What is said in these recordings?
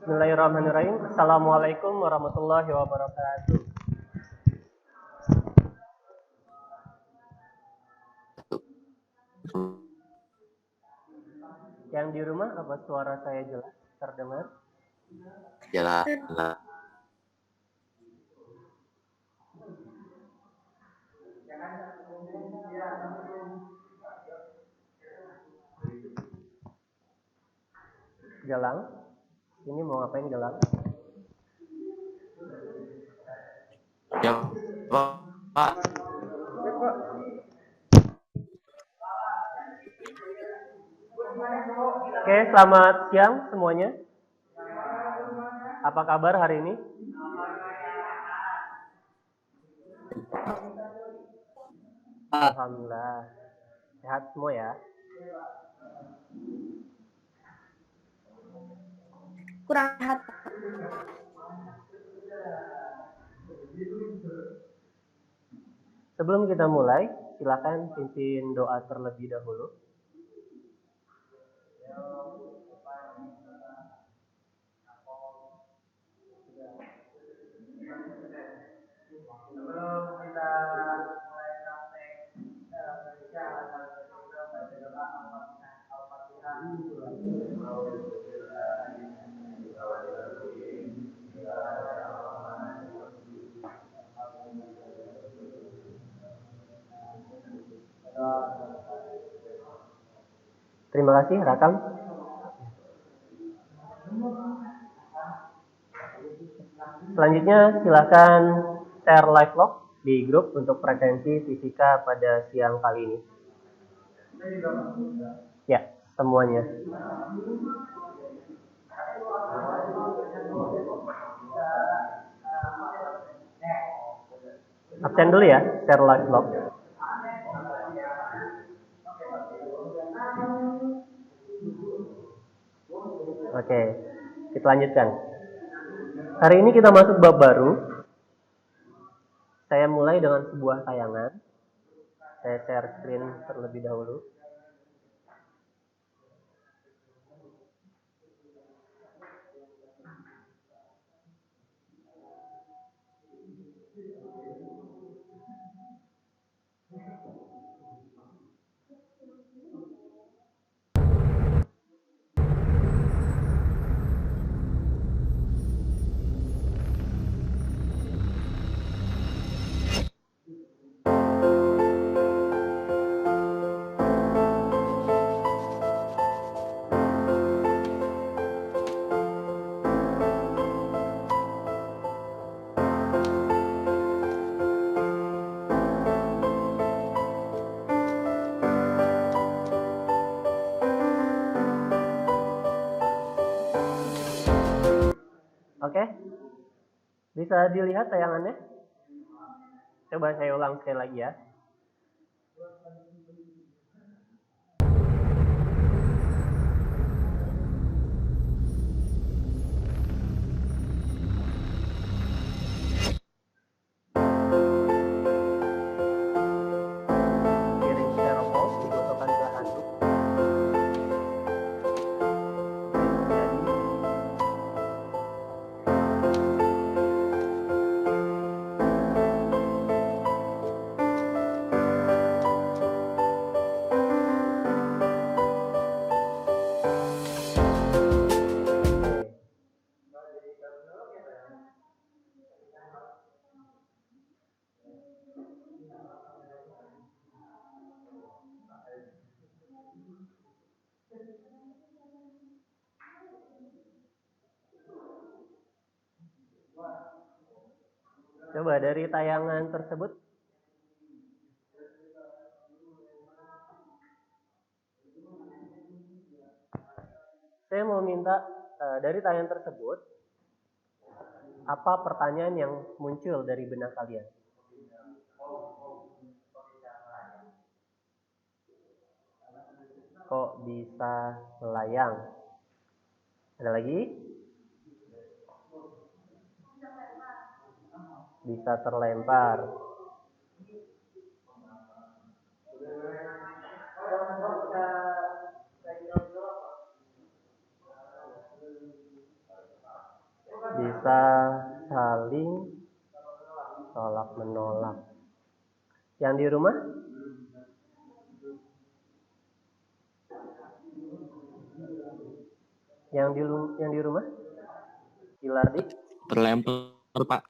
Bismillahirrahmanirrahim. Assalamualaikum warahmatullahi wabarakatuh. Yang di rumah, apa suara saya jelas terdengar? Jelas. Galang, ini mau ngapain Galang? Ya, Pak. Oke, selamat siang semuanya. Apa kabar hari ini? Alhamdulillah. Sehat semua ya? Kurang sehat. Sebelum kita mulai, silakan pimpin doa terlebih dahulu. Sebelum kita mulai praktek Indonesia akan kita baca doa Al-Fatihah. Terima kasih, Rakam. Selanjutnya, silakan share live log di grup untuk frekuensi fisika pada siang kali ini. Ya, semuanya. Absen dulu ya, share live log. Oke, kita lanjutkan. Hari ini kita masuk bab baru. Saya mulai dengan sebuah tayangan. Saya share screen terlebih dahulu. Oke, bisa dilihat tayangannya? Coba saya ulang sekali lagi ya. Piring styrofoam digosokkan ke handuk. Coba dari tayangan tersebut. Saya mau minta dari tayangan tersebut, apa pertanyaan yang muncul dari benak kalian? Kok bisa melayang? Ada lagi? Bisa terlempar. bisa saling tolak menolak. Yang di rumah? Yang di rumah? Gilardi? Terlempar, Pak.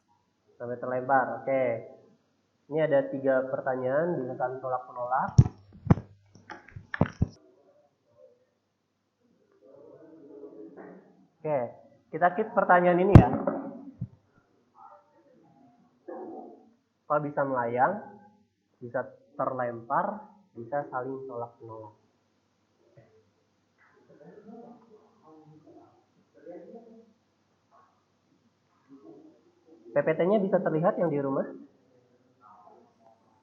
Sampai terlempar. Oke. Ini ada 3 pertanyaan, bisa saling tolak menolak. Oke, kita keep pertanyaan ini ya. Kalau bisa melayang, bisa terlempar, bisa saling tolak menolak. PPT-nya bisa terlihat yang di rumah?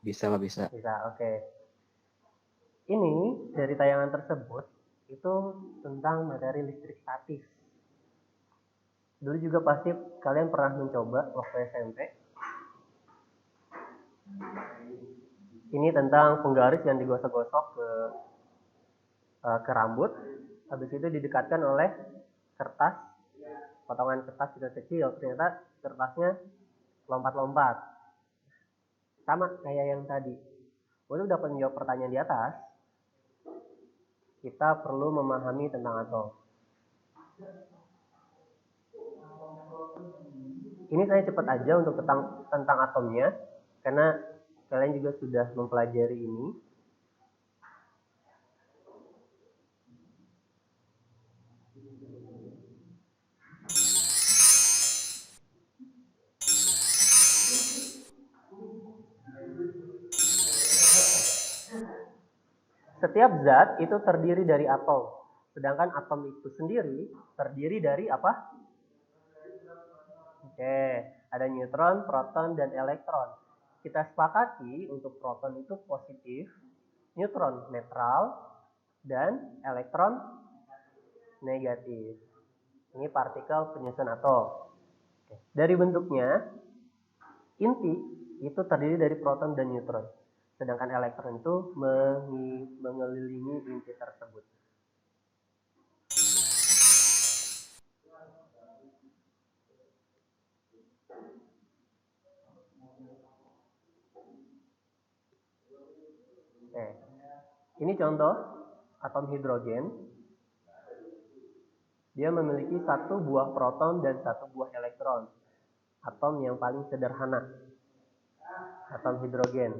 Bisa, Pak, bisa. Bisa, oke. Ini dari tayangan tersebut itu tentang materi listrik statis. Dulu juga pasti kalian pernah mencoba waktu SMP. Ini tentang penggaris yang digosok-gosok ke rambut, habis itu didekatkan oleh kertas, potongan kertas kecil, ternyata kertasnya lompat-lompat. Sama kayak yang tadi. Untuk dapat menjawab pertanyaan di atas, kita perlu memahami tentang atom. Ini saya cepat aja untuk tentang atomnya, karena kalian juga sudah mempelajari ini. Setiap zat itu terdiri dari atom. Sedangkan atom itu sendiri terdiri dari apa? Oke, ada neutron, proton, dan elektron. Kita sepakati untuk proton itu positif, neutron netral, dan elektron negatif. Ini partikel penyusun atom. Oke. Dari bentuknya, inti itu terdiri dari proton dan neutron. Sedangkan elektron itu mengelilingi inti tersebut. Oke. Ini contoh atom hidrogen. Dia memiliki 1 buah proton dan 1 buah elektron. Atom yang paling sederhana. Atom hidrogen.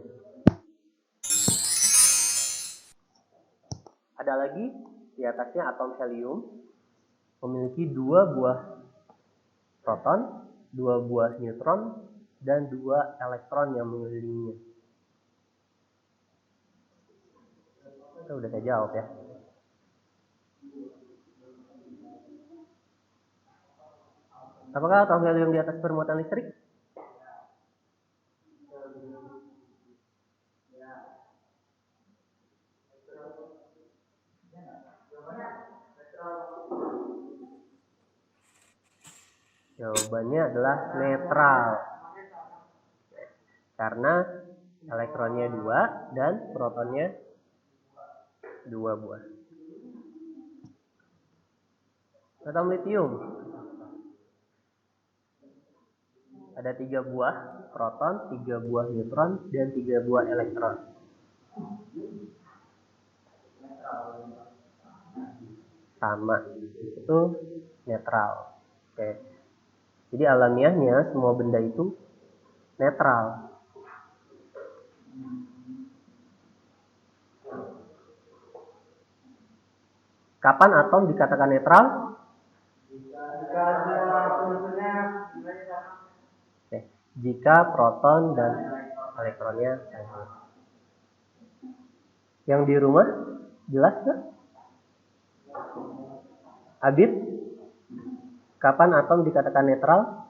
Ada lagi di atasnya atom helium. Memiliki 2 buah proton, 2 buah neutron, dan 2 elektron yang mengelilinginya. Itu udah saya jawab ya. Apakah atom helium di atas bermuatan listrik? Jawabannya adalah netral. Karena elektronnya 2 dan protonnya 2 buah. Atom litium. Ada 3 buah proton, 3 buah neutron, dan 3 buah elektron. Sama. Itu netral. Oke. Jadi alamiahnya semua benda itu netral. Kapan atom dikatakan netral? Jika proton dan elektronnya sama. Yang di rumah jelas nggak? Abid, kapan atom dikatakan netral?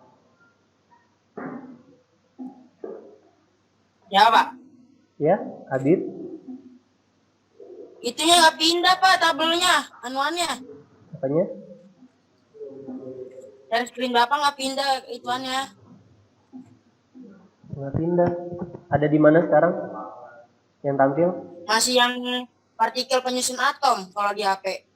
Ya, Pak. Ya, Abid. Itunya nggak pindah, Pak, tabelnya, anuannya. Apanya? Dari screen Bapak nggak pindah ituannya. Nggak pindah. Ada di mana sekarang? Yang tampil? Masih yang partikel penyusun atom kalau di HP.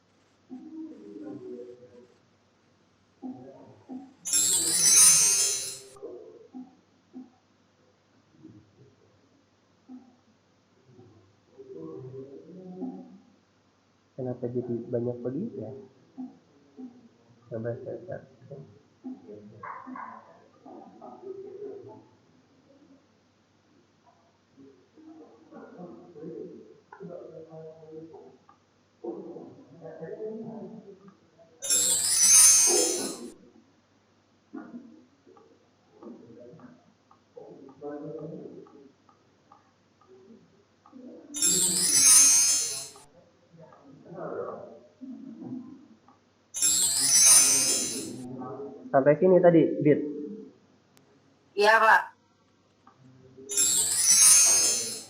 Kenapa jadi banyak begini ya? Coba saya cari. Sampai sini tadi, Dit. Iya, Pak.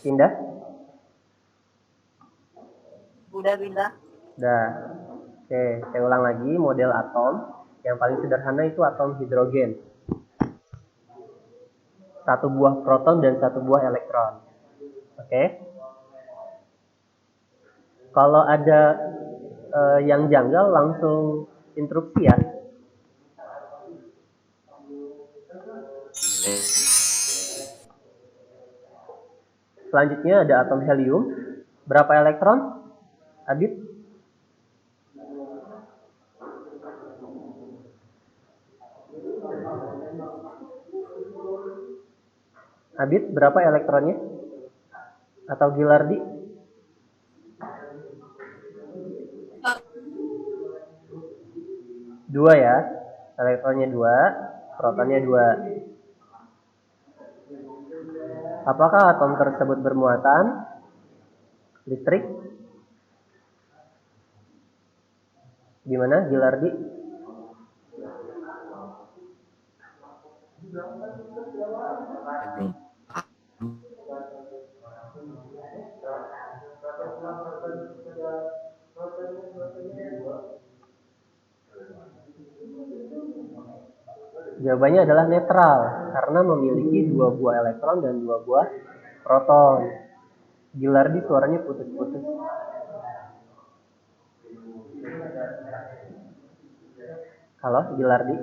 Pindah? Udah pindah. Udah. Oke, saya ulang lagi model atom. Yang paling sederhana itu atom hidrogen. Satu buah proton dan satu buah elektron. Oke. Kalau ada yang janggal langsung interupsi ya. Selanjutnya ada atom helium. Berapa elektron? Adit? Adit, berapa elektronnya? Atau Gilardi? Dua ya. Elektronnya 2, protonnya 2. Apakah atom tersebut bermuatan listrik? Gimana, Gilardi? Jawabannya adalah netral karena memiliki 2 buah elektron dan 2 buah proton. Gilardi suaranya putus-putus. Halo, Gilardi?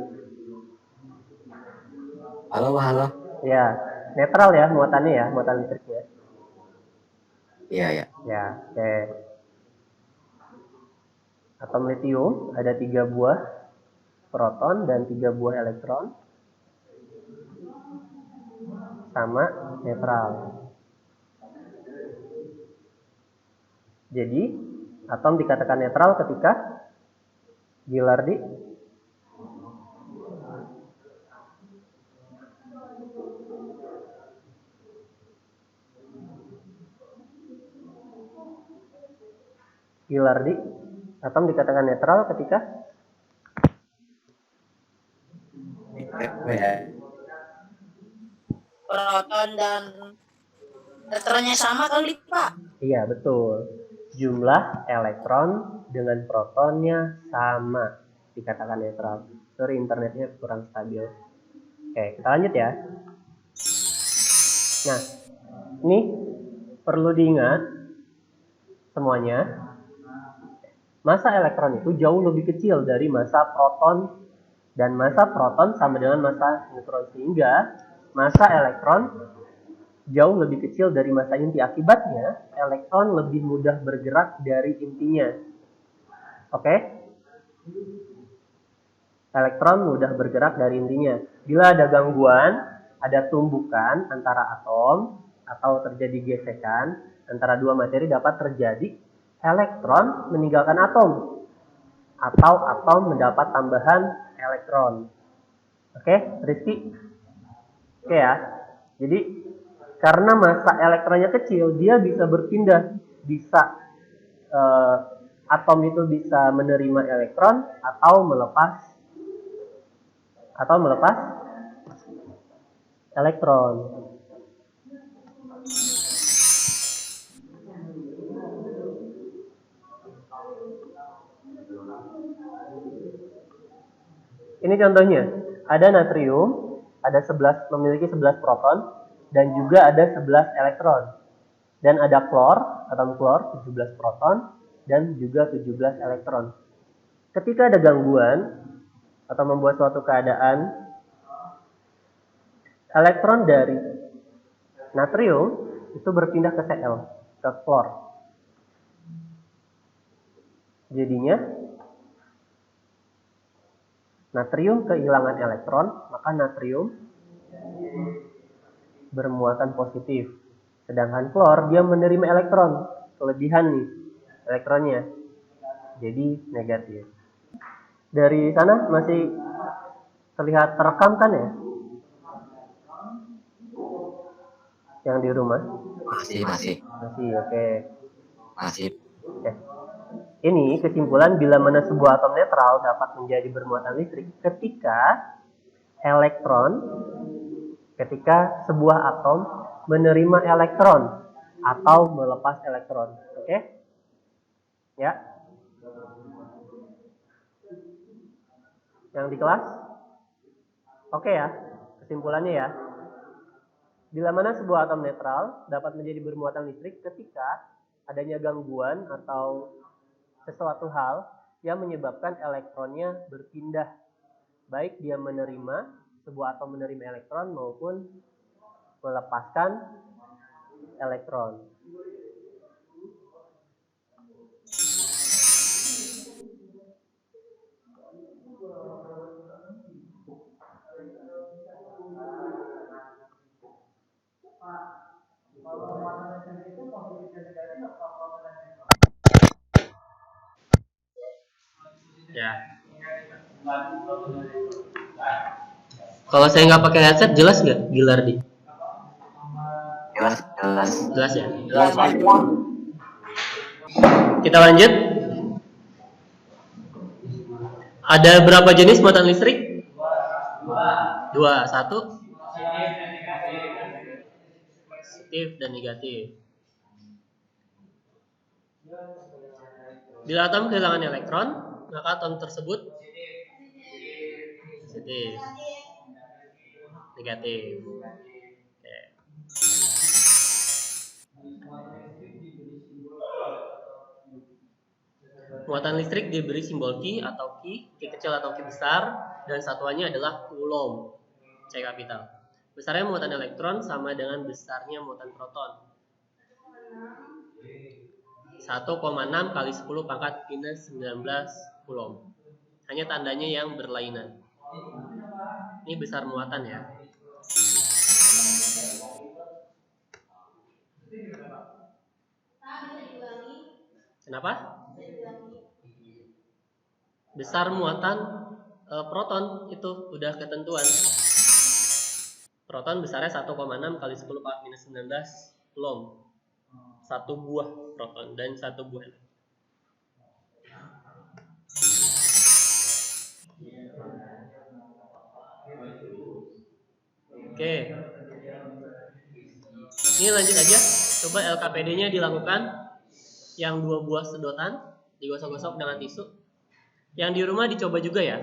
Halo. Ya, netral ya muatannya ya, muatan listriknya. Iya. Ya, oke. Atom litium ada 3 buah proton dan 3 buah elektron. Sama netral. Jadi, atom dikatakan netral ketika Gilardi atom dikatakan netral ketika Proton dan elektronnya sama kali, Pak. iya betul. Jumlah elektron dengan protonnya sama dikatakan netral. Sorry, internetnya kurang stabil. Oke, kita lanjut ya. Nah, ini perlu diingat semuanya. Massa elektron itu jauh lebih kecil dari massa proton, dan massa proton sama dengan massa neutron, sehingga massa elektron jauh lebih kecil dari massa inti. Akibatnya, elektron lebih mudah bergerak dari intinya. Oke? Elektron mudah bergerak dari intinya. Bila ada gangguan, ada tumbukan antara atom atau terjadi gesekan antara dua materi, dapat terjadi elektron meninggalkan atom atau atom mendapat tambahan elektron. Oke, Rizky? Oke ya. Jadi karena massa elektronnya kecil, dia bisa berpindah, bisa atom itu bisa menerima elektron atau melepas elektron. Ini contohnya, ada natrium, ada 11, memiliki 11 proton dan juga ada 11 elektron. Dan ada klor, atom klor, 17 proton dan juga 17 elektron. Ketika ada gangguan atau membuat suatu keadaan, elektron dari natrium itu berpindah ke Cl, ke klor. Jadinya natrium kehilangan elektron, maka natrium bermuatan positif. Sedangkan klor dia menerima elektron, kelebihan nih elektronnya, jadi negatif. Dari sana masih terlihat terekam kan ya? Yang di rumah? Masih. Masih, oke. Masih. Oke. Ini kesimpulan bila mana sebuah atom netral dapat menjadi bermuatan listrik ketika sebuah atom menerima elektron atau melepas elektron. Oke? Ya. Yang di kelas? Oke ya. Kesimpulannya ya. Bila mana sebuah atom netral dapat menjadi bermuatan listrik ketika adanya gangguan atau sesuatu hal yang menyebabkan elektronnya berpindah, baik dia sebuah atom menerima elektron maupun melepaskan elektron. Ya. Kalau saya nggak pakai headset jelas nggak, Gilardi? Jelas ya. Kita lanjut. Ada berapa jenis muatan listrik? Dua. Satu positif dan negatif. Bila atom kehilangan elektron, maka atom tersebut positif, negatif. Oke. Muatan listrik diberi simbol Ki atau Ki kecil atau Ki besar, dan satuannya adalah Coulomb, C kapital. Besarnya muatan elektron sama dengan besarnya muatan proton. 1,6 kali 10 pangkat minus 19 Coulomb. Hanya tandanya yang berlainan. Ini besar muatan ya. Kenapa? Besar muatan proton itu udah ketentuan. Proton besarnya 1,6 kali 10 pangkat minus 19 Coulomb. Satu buah proton dan satu buah. Oke. Ini lanjut aja. Coba LKPD-nya dilakukan. Yang 2 buah sedotan digosok-gosok dengan tisu. Yang di rumah dicoba juga ya.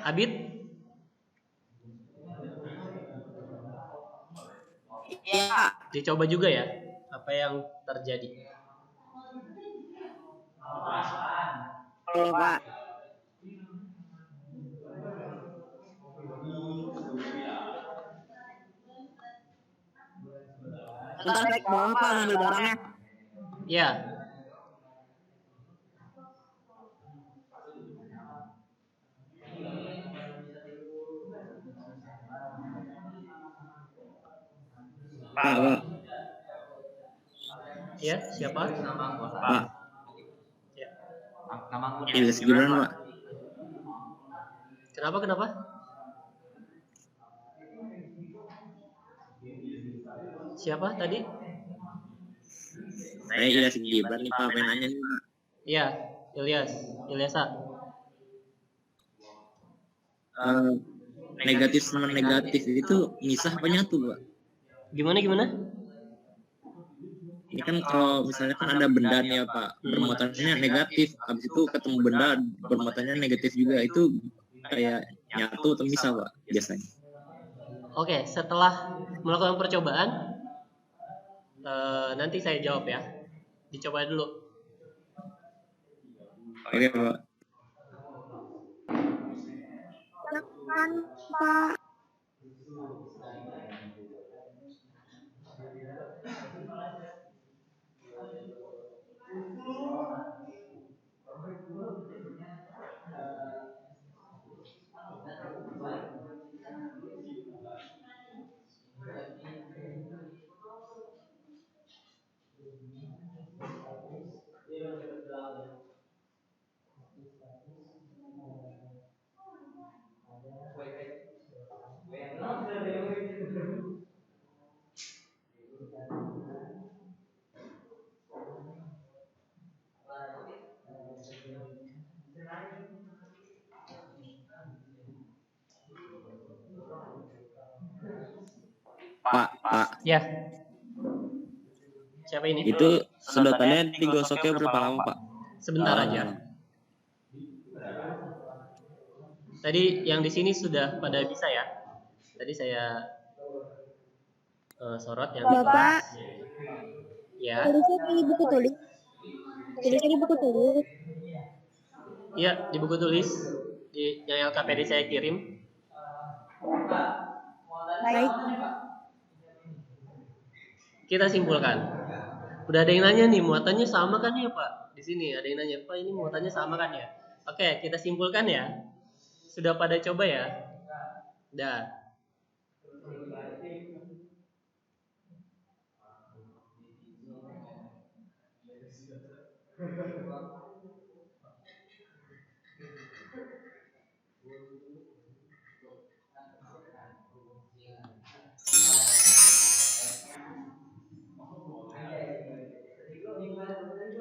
Abid? Ya. Dicoba juga ya apa yang terjadi. Pak. Bentar, saya ke bawah Pak, ambil barangnya. Ya. Pak. Ya, siapa? Pak. Ya. Ilyas Gibran, Pak. Kenapa? Siapa tadi? Saya Ilyas Gibran nih, Pak. Penanya nih, Pak. Iya, Ilyasa. Negatif sama negatif itu misah apa nyatu, Pak? Gimana? Ini kan kalau misalnya kan ada benda nih ya, Pak, bermuatannya negatif, habis itu ketemu benda bermuatannya negatif juga, itu kayak nyatu atau misah, Pak, biasanya? Oke, setelah melakukan percobaan, nanti saya jawab ya. Dicoba dulu. Oke, Pak. Silakan, Pak. Pak, Ya. Siapa ini? itu sedotannya digosoknya berapa lama, Pak? Sebentar aja. Tadi yang di sini sudah pada bisa ya. Tadi saya sorot yang di Bapak. kelas. Ya. Tulisnya di buku tulis. Tulisnya di buku tulis. Iya, di buku tulis di yang LKPD saya kirim. Baik. Kita simpulkan. Udah ada yang nanya nih, muatannya sama kan ya, Pak? Di sini ada yang nanya, Pak, ini muatannya sama kan ya? Oke, kita simpulkan ya. Sudah pada coba ya? Dah.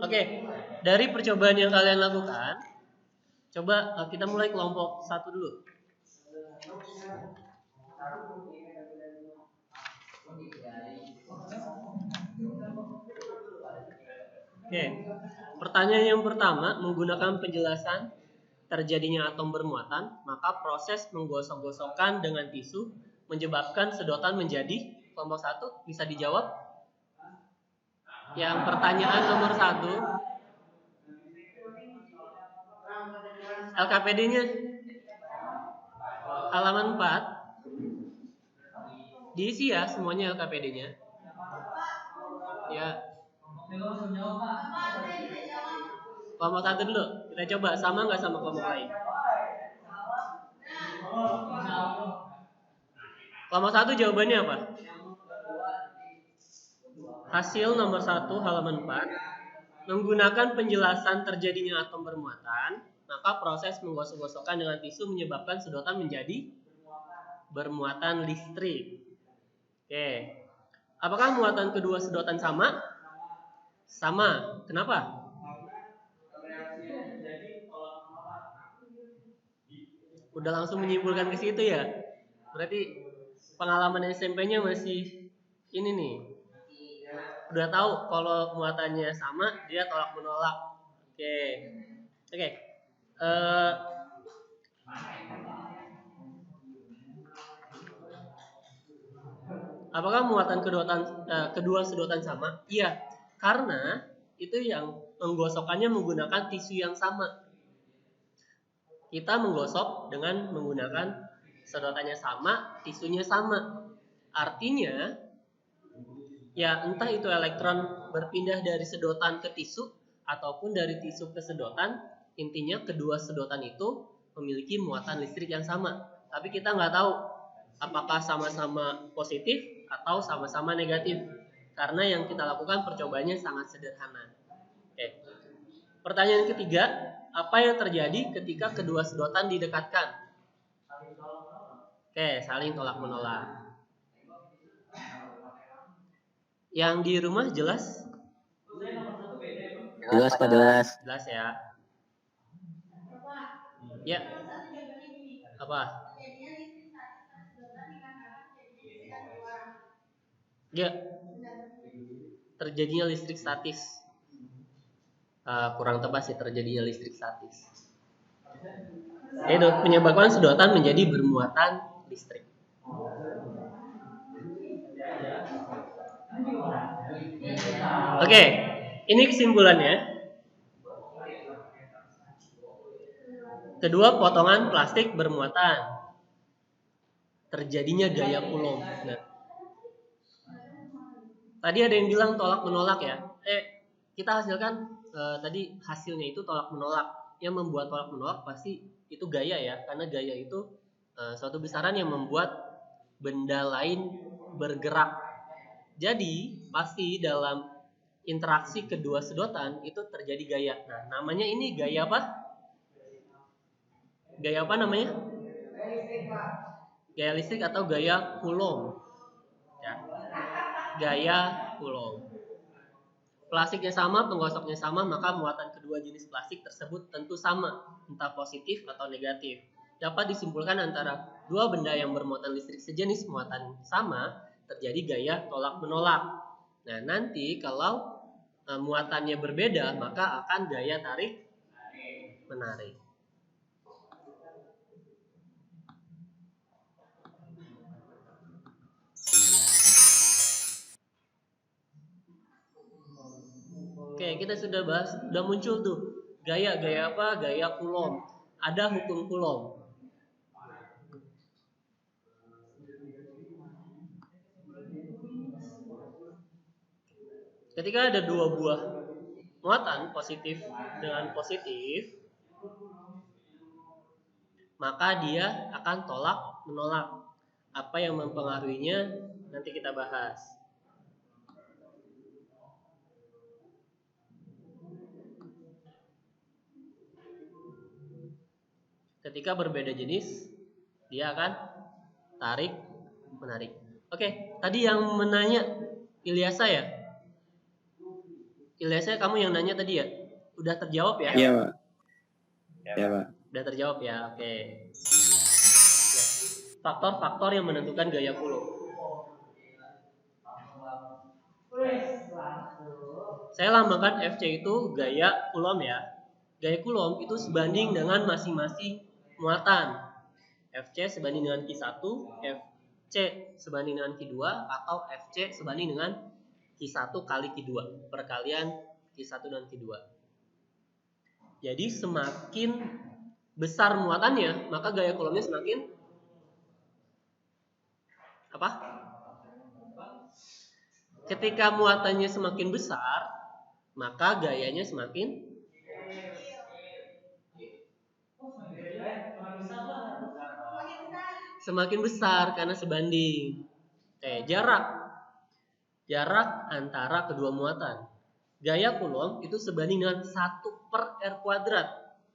Oke, dari percobaan yang kalian lakukan, coba kita mulai kelompok 1 dulu. Oke, pertanyaan yang pertama, menggunakan penjelasan terjadinya atom bermuatan, maka proses menggosok-gosokkan dengan tisu menyebabkan sedotan menjadi kelompok 1, bisa dijawab? Yang pertanyaan nomor 1, LKPD-nya halaman 4, diisi ya semuanya LKPD-nya. Ya. Kelompok 1 dulu, kita coba sama nggak sama kelompok lain? Kelompok 1 jawabannya apa? Hasil nomor 1 halaman 4, menggunakan penjelasan terjadinya atom bermuatan, maka proses menggosok-gosokkan dengan tisu menyebabkan sedotan menjadi bermuatan listrik. Oke. Apakah muatan kedua sedotan sama? Sama. Kenapa? Udah langsung menyimpulkan ke situ ya. Berarti pengalaman SMP-nya masih ini nih. Udah tahu kalau muatannya sama, dia tolak menolak. Oke. Apakah muatan kedua sedotan sama? Iya, karena itu yang menggosokkannya menggunakan tisu yang sama. Kita menggosok dengan menggunakan sedotannya sama, tisunya sama. Artinya, ya entah itu elektron berpindah dari sedotan ke tisu ataupun dari tisu ke sedotan, intinya kedua sedotan itu memiliki muatan listrik yang sama. Tapi kita nggak tahu apakah sama-sama positif atau sama-sama negatif, karena yang kita lakukan percobaannya sangat sederhana. Oke. Pertanyaan ketiga, apa yang terjadi ketika kedua sedotan didekatkan? Oke, saling tolak menolak. Yang di rumah jelas? Jelas, Pak, jelas. Jelas ya. Ya. Apa? Ya. Terjadinya listrik statis. Kurang tepat sih, terjadinya listrik statis. Itu menyebabkan sedotan menjadi bermuatan listrik. Oke, ini kesimpulannya. Kedua potongan plastik bermuatan, terjadinya gaya Coulomb. Nah, tadi ada yang bilang tolak menolak ya. Kita hasilkan tadi hasilnya itu tolak menolak. Yang membuat tolak menolak pasti itu gaya ya, karena gaya itu suatu besaran yang membuat benda lain bergerak. Jadi pasti dalam interaksi kedua sedotan itu terjadi gaya. Nah, namanya ini gaya apa? Gaya apa namanya? Gaya listrik atau gaya Coulomb. Ya. Gaya Coulomb. Plastiknya sama, penggosoknya sama, maka muatan kedua jenis plastik tersebut tentu sama, entah positif atau negatif. Dapat disimpulkan antara dua benda yang bermuatan listrik sejenis muatan sama, terjadi gaya tolak-menolak. Nah, nanti kalau muatannya berbeda, maka akan gaya tarik-menarik. Oke, kita sudah bahas, sudah muncul tuh gaya apa? Gaya Coulomb. Ada hukum Coulomb. Ketika ada dua buah muatan positif dengan positif, maka dia akan tolak menolak. Apa yang mempengaruhinya nanti kita bahas. Ketika berbeda jenis, dia akan tarik menarik. Oke, tadi yang menanya Ilyasa ya? Ilyasa, kamu yang nanya tadi ya? Udah terjawab ya? Iya, Pak. Iya, Pak. Udah terjawab ya, oke. Faktor-faktor yang menentukan gaya Coulomb. Saya lambangkan FC itu gaya Coulomb ya. Gaya Coulomb itu sebanding dengan masing-masing muatan. FC sebanding dengan Q1, FC sebanding dengan Q2, atau FC sebanding dengan Q1 kali Q2. Perkalian Q1 dan Q2. Jadi semakin besar muatannya, maka gaya Coulombnya semakin apa? Ketika muatannya semakin besar, maka gayanya semakin besar karena sebanding. Jarak antara kedua muatan. Gaya Coulomb itu sebanding dengan 1/R².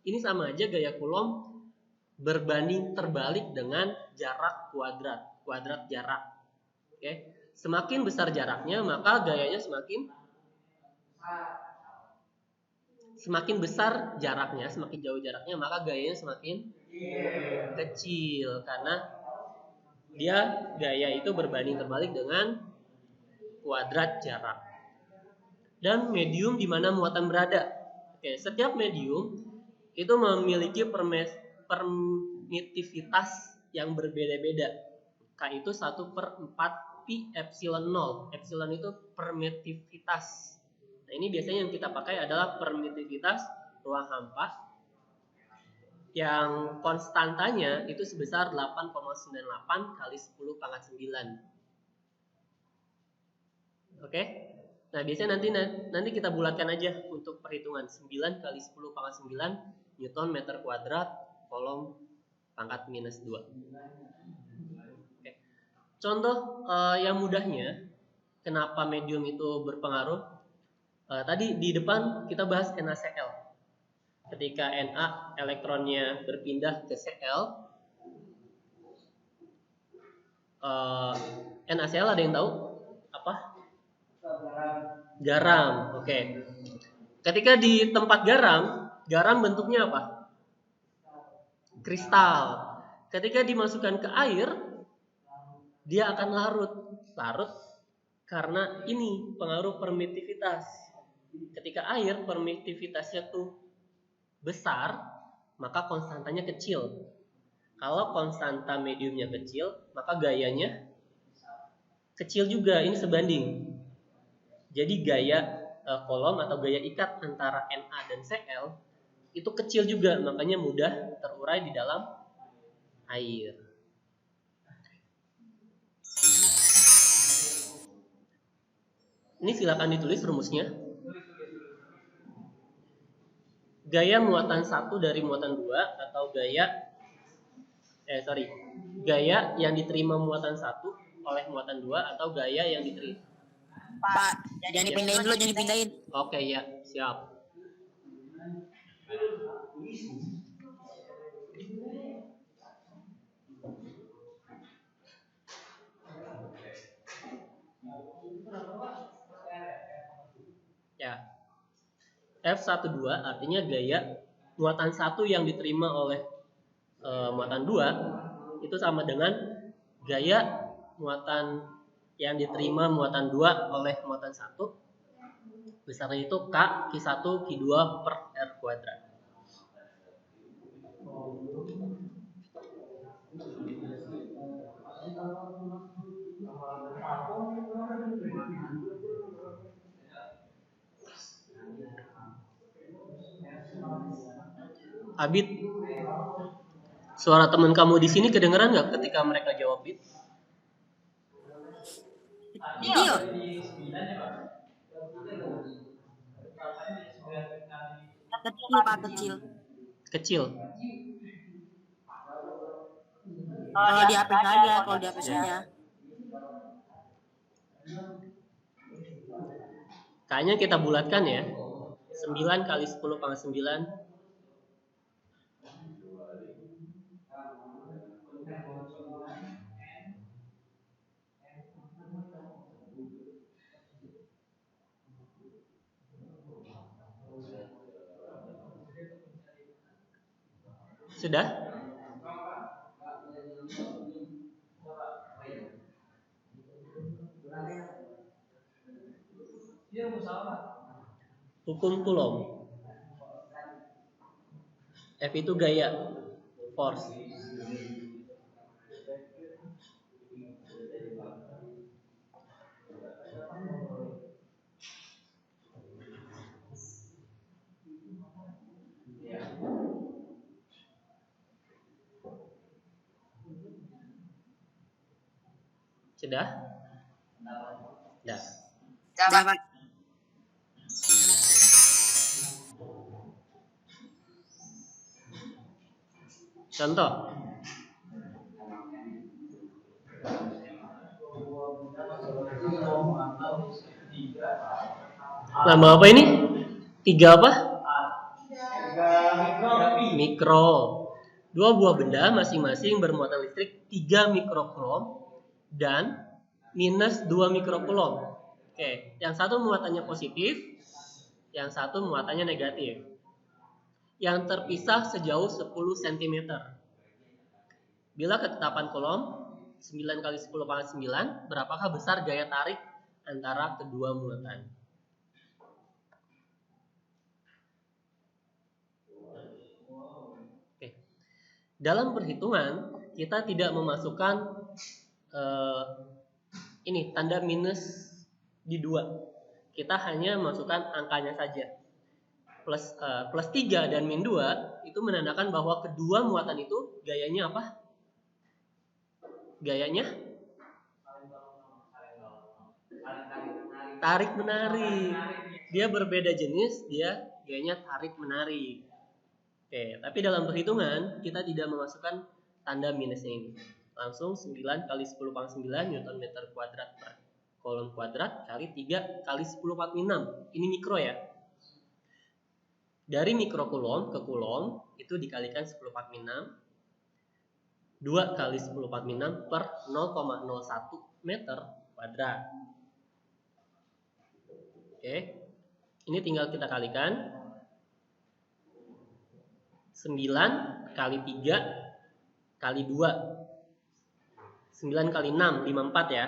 Ini sama aja gaya Coulomb berbanding terbalik dengan jarak kuadrat jarak. Oke. Semakin besar jaraknya, maka gayanya semakin besar jaraknya, semakin jauh jaraknya, maka gayanya semakin kecil karena gaya itu berbanding terbalik dengan kuadrat jarak. Dan medium di mana muatan berada. Oke, setiap medium itu memiliki permitivitas yang berbeda-beda. K itu 1/4 pi epsilon 0. Epsilon itu permitivitas. Nah, ini biasanya yang kita pakai adalah permitivitas ruang hampa yang konstantanya itu sebesar 8,98 kali 10 pangkat 9. Oke? Nah, biasanya nanti kita bulatkan aja untuk perhitungan 9 kali 10 pangkat 9 Newton meter kuadrat Coulomb pangkat -2. Contoh yang mudahnya, kenapa medium itu berpengaruh? Tadi di depan kita bahas NaCl. Ketika Na elektronnya berpindah ke Cl, NaCl ada yang tahu apa? Garam. Oke. Ketika di tempat garam bentuknya apa? Kristal. Ketika dimasukkan ke air, dia akan larut karena ini pengaruh permitivitas. Ketika air permitivitasnya tuh besar, maka konstantanya kecil. Kalau konstanta mediumnya kecil, maka gayanya kecil juga. Ini sebanding. Jadi gaya Coulomb atau gaya ikat antara Na dan Cl itu kecil juga, makanya mudah terurai di dalam air. Ini silakan ditulis rumusnya. Gaya muatan 1 dari muatan 2 atau gaya yang diterima muatan 1 oleh muatan 2 atau gaya yang diterima Pak, jangan dipindahin dulu, jangan dipindahin. Oke, ya, siap. Ya. F12 artinya gaya muatan 1 yang diterima oleh muatan 2 itu sama dengan gaya muatan yang diterima muatan 2 oleh muatan 1. Besarnya itu K, Q1, Q2 per R kuadrat. Abid, suara teman kamu di sini kedengeran nggak ketika mereka jawab bit? Iya. Kecil Pak, kecil. Kecil. Kalau di HP saja, kalau di HP saja. Kayaknya kita bulatkan ya. 9 kali 10 pangkat 9. Sudah? Hukum Coulomb. F itu gaya, force. Sudah? Sudah. Dapat. Contoh. Nama apa ini? 3 apa? Mikro. 2 buah benda masing-masing bermuatan listrik 3 mikrocoulomb dan minus 2 mikrocoulomb. Oke, yang satu muatannya positif, yang satu muatannya negatif. Yang terpisah sejauh 10 cm. Bila ketetapan Coulomb 9 kali 10 pangkat 9, berapakah besar gaya tarik antara kedua muatan? Oke. Dalam perhitungan kita tidak memasukkan ini tanda minus di 2. Kita hanya masukkan angkanya saja. Plus 3 dan min 2 itu menandakan bahwa kedua muatan itu gayanya apa? Gayanya tarik menarik. Dia berbeda jenis, dia gayanya tarik menarik. Oke, tapi dalam perhitungan kita tidak memasukkan tanda minusnya ini. Langsung 9 kali 10 pangkat 9 Newton meter kuadrat per Coulomb kuadrat kali 3 kali 10 pangkat 6. Ini mikro ya. Dari mikrocoulomb ke coulomb itu dikalikan 10 pangkat 6. 2 kali 10 pangkat 6 per 0,01 meter kuadrat. Oke. Ini tinggal kita kalikan. 9 kali 3 kali 2. 9 kali 6, 54 ya.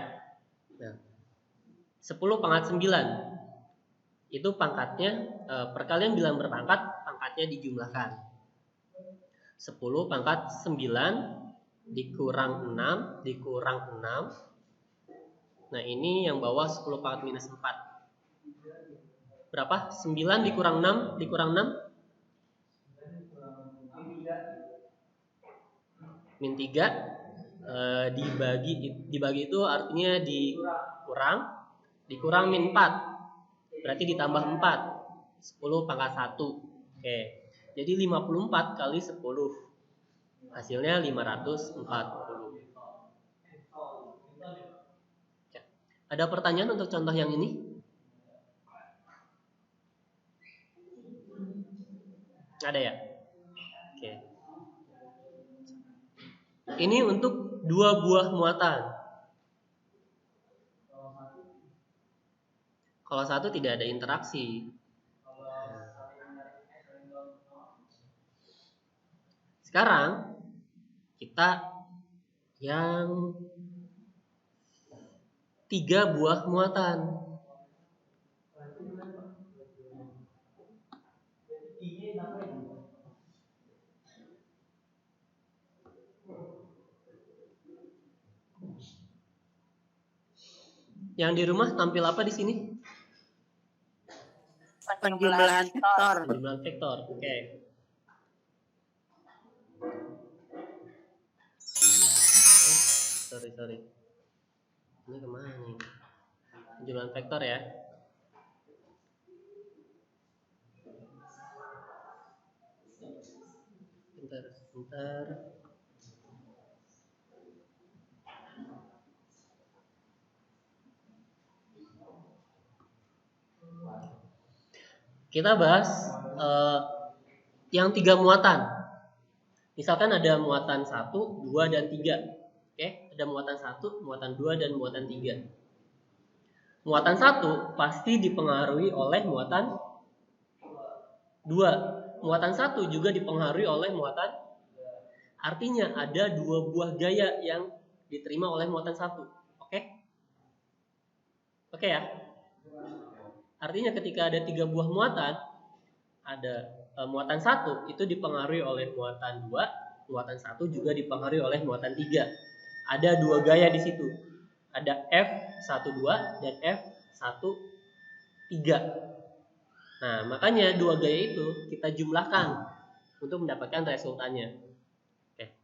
Nah, 10 pangkat 9. Itu pangkatnya, perkalian bilang berpangkat, pangkatnya dijumlahkan. 10 pangkat 9 dikurang 6, dikurang 6. Nah, ini yang bawah 10 pangkat minus 4. Berapa? 9 dikurang 6, dikurang 6? Min 3. Dibagi itu artinya dikurang min 4. Berarti ditambah 4. 10 pangkat 1. Oke. Jadi 54 kali 10. Hasilnya 540. Ada pertanyaan untuk contoh yang ini? Ada ya? Oke. Ini untuk dua buah muatan. Kalau satu tidak ada interaksi. Sekarang kita yang 3 buah muatan. Yang di rumah tampil apa di sini? Penjumlahan vektor. Penjumlahan vektor. Oke. Sorry. Ini kemana nih? Penjumlahan vektor ya. Bentar. Kita bahas yang 3 muatan. Misalkan ada muatan 1, 2, dan 3. Oke, ada muatan 1, muatan 2, dan muatan 3. Muatan 1 pasti dipengaruhi oleh muatan 2. Muatan 1 juga dipengaruhi oleh muatan. Artinya ada 2 buah gaya yang diterima oleh muatan 1. Oke? Oke ya? Artinya ketika ada 3 buah muatan, ada muatan 1 itu dipengaruhi oleh muatan 2, muatan 1 juga dipengaruhi oleh muatan 3. Ada 2 gaya di situ. Ada F12 dan F13. Nah, makanya 2 gaya itu kita jumlahkan untuk mendapatkan resultannya. Oke.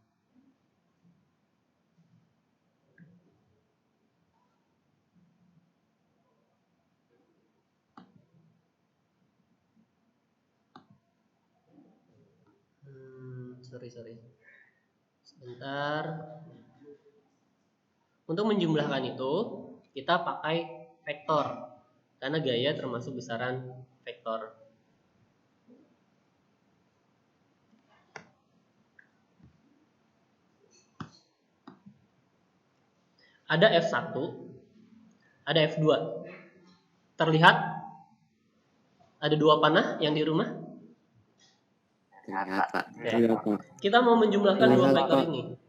Sorry. Sebentar. Untuk menjumlahkan itu, kita pakai vektor. Karena gaya termasuk besaran vektor. Ada F1, ada F2. Terlihat ada 2 panah yang di rumah? Terlihat, Pak. Kita mau menjumlahkan 2 vektor ini.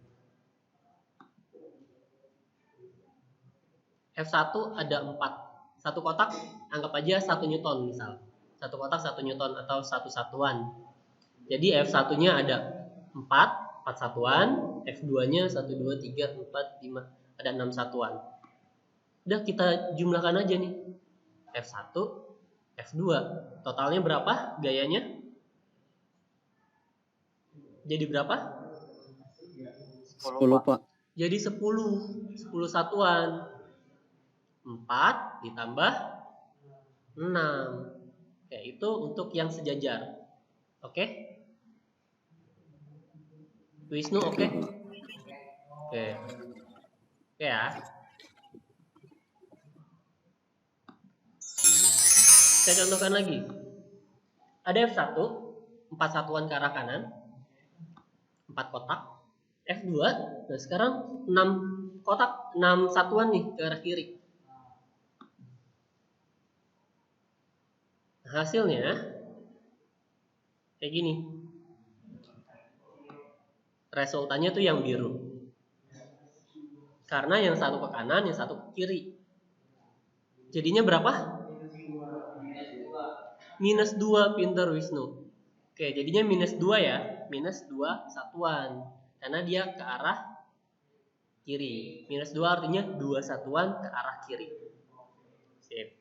F1 ada 4. Satu kotak anggap aja 1 Newton misal. Satu kotak 1 Newton atau 1 satuan. Jadi F1-nya ada 4 satuan, F2-nya 1, 2, 3, 4, 5, ada 6 satuan. Udah kita jumlahkan aja nih. F1, F2. Totalnya berapa gayanya? Jadi berapa? 10, Pak. Jadi 10 satuan. 4 ditambah 6. Ya, itu untuk yang sejajar. Oke? Wisnu oke? Oke ya. Saya contohkan lagi. Ada F1, 4 satuan ke arah kanan, 4 kotak. F2, nah sekarang 6 kotak, 6 satuan nih ke arah kiri. Hasilnya kayak gini. Resultannya tuh yang biru. Karena yang satu ke kanan, yang satu ke kiri. Jadinya berapa? Minus 2, pinter Wisnu. Oke, jadinya minus 2 ya. Minus 2 satuan. Karena dia ke arah kiri. Minus 2 artinya 2 satuan ke arah kiri. Sip.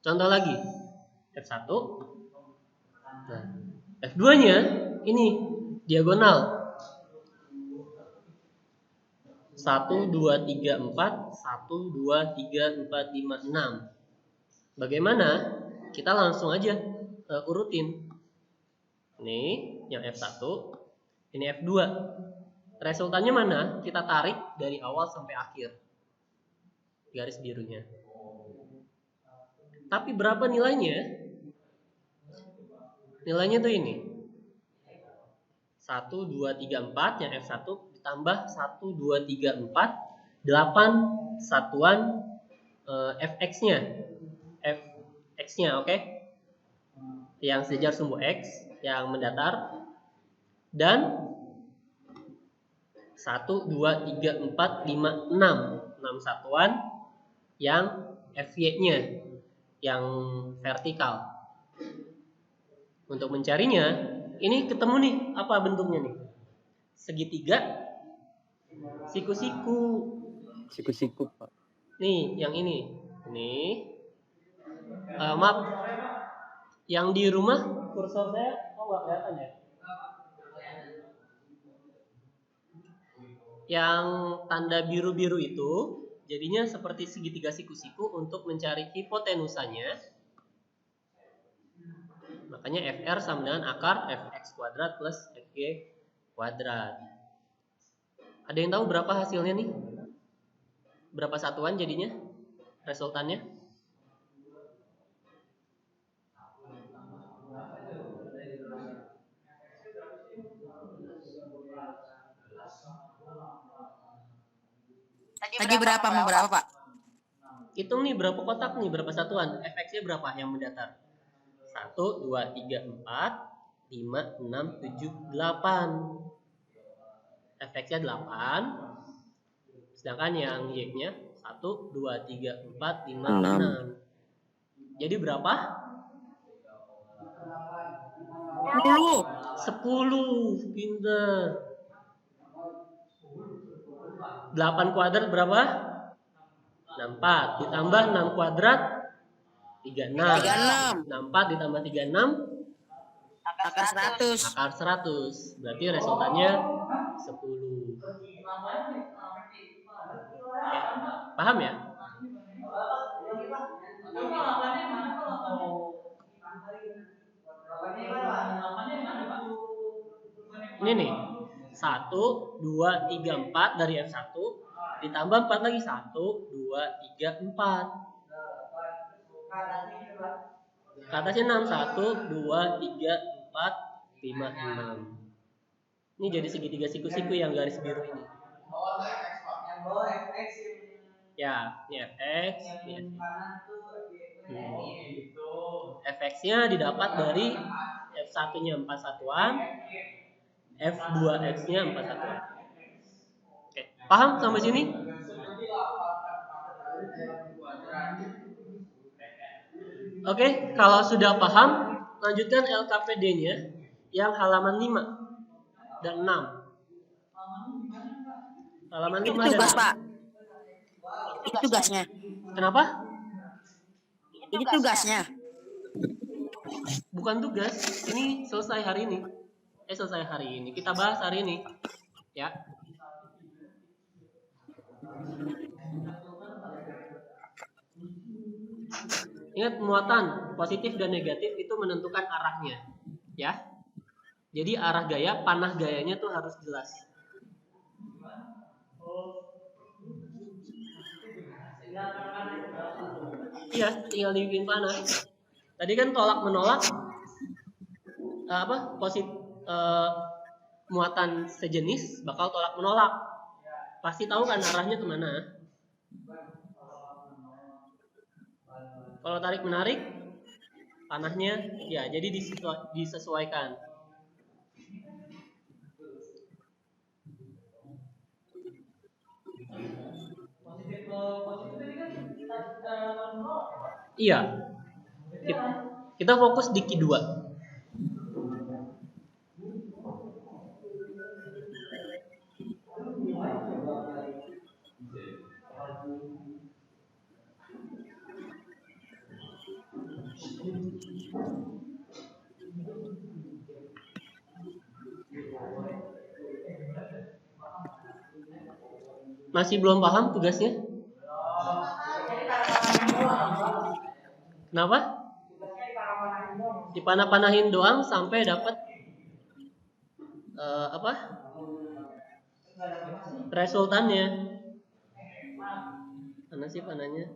Contoh lagi. F1. Nah, F2-nya ini diagonal. 1, 2, 3, 4. 1, 2, 3, 4, 5, 6. Bagaimana? Kita langsung aja urutin. Ini yang F1, ini F2. Resultannya mana? Kita tarik dari awal sampai akhir. Garis birunya. Tapi berapa nilainya? Nilainya tuh ini. 1, 2, 3, 4 yang F1 ditambah 1, 2, 3, 4 8 satuan Fx-nya. Fx-nya, oke? Yang sejajar sumbu X yang mendatar dan 1, 2, 3, 4, 5, 6 satuan yang Fy-nya yang vertikal. Untuk mencarinya, ini ketemu nih, apa bentuknya nih? Segitiga, siku-siku. Siku-siku, Pak. Nih, yang ini. Maaf, yang di rumah kursor saya, nggak kelihatan ya? Yang tanda biru-biru itu, jadinya seperti segitiga siku-siku untuk mencari hipotenusanya. Makanya FR sama dengan akar Fx kuadrat plus Fg kuadrat. Ada yang tahu berapa hasilnya nih? Berapa satuan jadinya? Resultannya? Tadi berapa mau berapa, Pak? Hitung nih berapa kotak nih, berapa satuan? Fx-nya berapa yang mendatar? 1, 2, 3, 4, 5, 6, 7, 8. Fx-nya 8. Sedangkan yang Y-nya 1, 2, 3, 4, 5, 6. Jadi berapa? 10. Pinter. 8 kuadrat berapa? 64. Ditambah 6 kuadrat 36. 64 ditambah 36 Akar 100. akar 100. Berarti resultannya 10. Paham ya? Ini nih. 1, 2, 3, 4 dari F1 ditambah 4 lagi 1, 2, 3, 4. Ke atasnya 6, 1, 2, 3, 4, 5, 6. Ini jadi segitiga siku-siku yang garis biru ini. Ya, ini Fx, ini Fx-nya didapat dari F1-nya 4 satuan, F2x-nya 4 satuan. Oke, paham sampai sini? Oke, kalau sudah paham, lanjutkan LKPD-nya yang halaman 5 dan 6. Halaman 5 Itu dan tugas, 6. Pak. Itu tugasnya. Kenapa? Ini tugasnya. Bukan tugas, ini selesai hari ini. Selesai hari ini. Kita bahas hari ini. Ya. Ingat, muatan positif dan negatif itu menentukan arahnya. Ya. Jadi arah gaya, panah gayanya tuh harus jelas. Iya, tinggal dibikin panah. Tadi kan tolak menolak muatan sejenis bakal tolak menolak. Pasti tahu kan arahnya kemana. Kalau tarik menarik, panahnya ya jadi disesuaikan. Iya. Kita fokus di Q2. Masih belum paham tugasnya? Kenapa? Dipanah-panahin doang sampai dapat resultannya. Mana sih panahnya?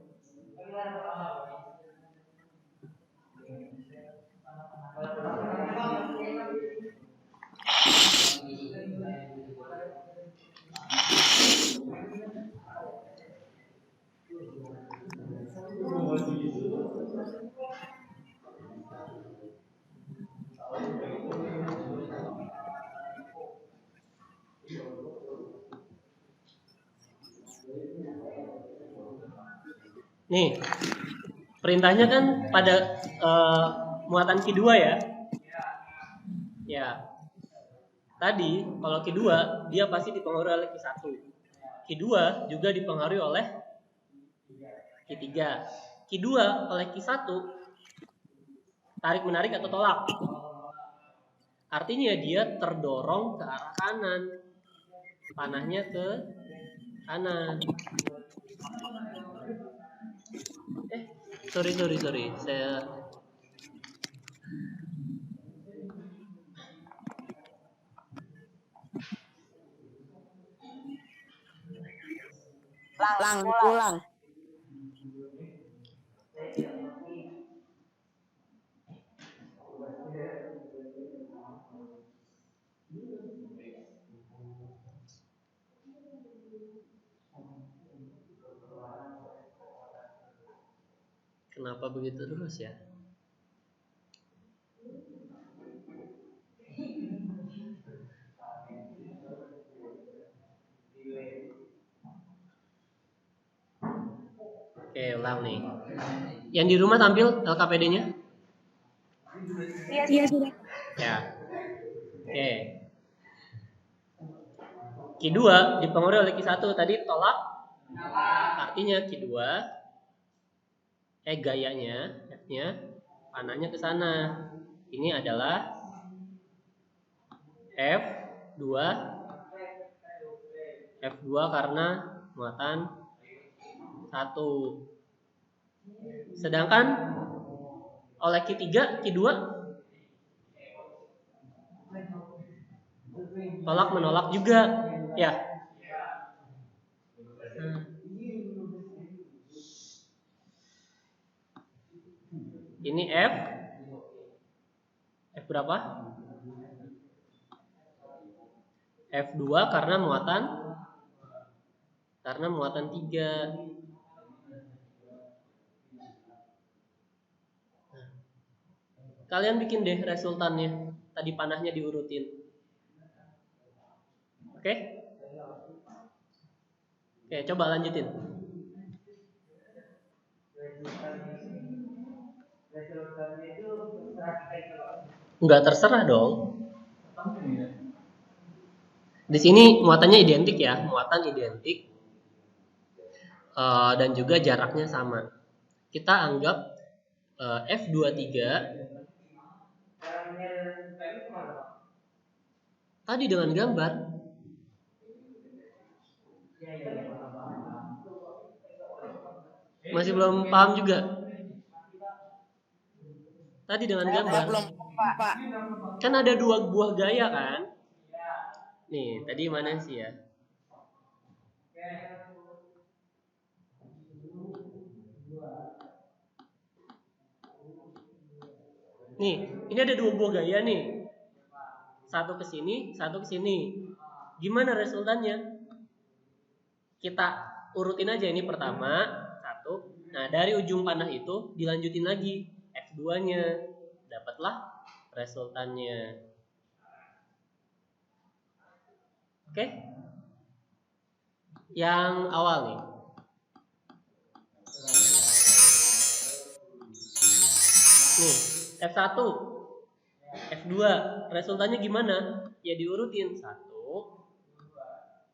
Nih, perintahnya kan pada muatan Q2 ya. Ya. Tadi kalau Q2 dia pasti dipengaruhi oleh Q1. Q2 juga dipengaruhi oleh Q3. Q2 oleh Q1 tarik menarik atau tolak. Artinya dia terdorong ke arah kanan. Panahnya ke kanan. Sorry. Saya Ulang. kenapa begitu terus ya? Oke, ulang nih. Yang di rumah tampil LKPD-nya? Iya sudah. Ya. Oke. Q2 dipengaruhi oleh Q1 tadi tolak. Artinya Q2 gayanya F-nya panahnya ke sana. Ini adalah F2 karena muatan 1. Sedangkan oleh Q3, Q2 tolak menolak juga ya. Ini F berapa? F2 karena muatan 3. Kalian bikin deh resultannya. Tadi panahnya diurutin. Oke? Oke, coba lanjutin. Enggak terserah dong. Di sini muatannya identik ya, muatan identik dan juga jaraknya sama. Kita anggap F23 tadi dengan gambar masih belum paham juga. Tadi dengan gambar Belum, Pak. kan ada 2 buah gaya kan? Nih, tadi mana sih ya? Nih, ini ada 2 buah gaya nih. Satu ke sini, satu ke sini. Gimana resultannya? Kita urutin aja ini pertama, 1. Nah, dari ujung panah itu dilanjutin lagi F2-nya. Dapatlah resultannya. Oke? Yang awal nih. Nih, F1, F2, resultannya gimana? Ya diurutin 1,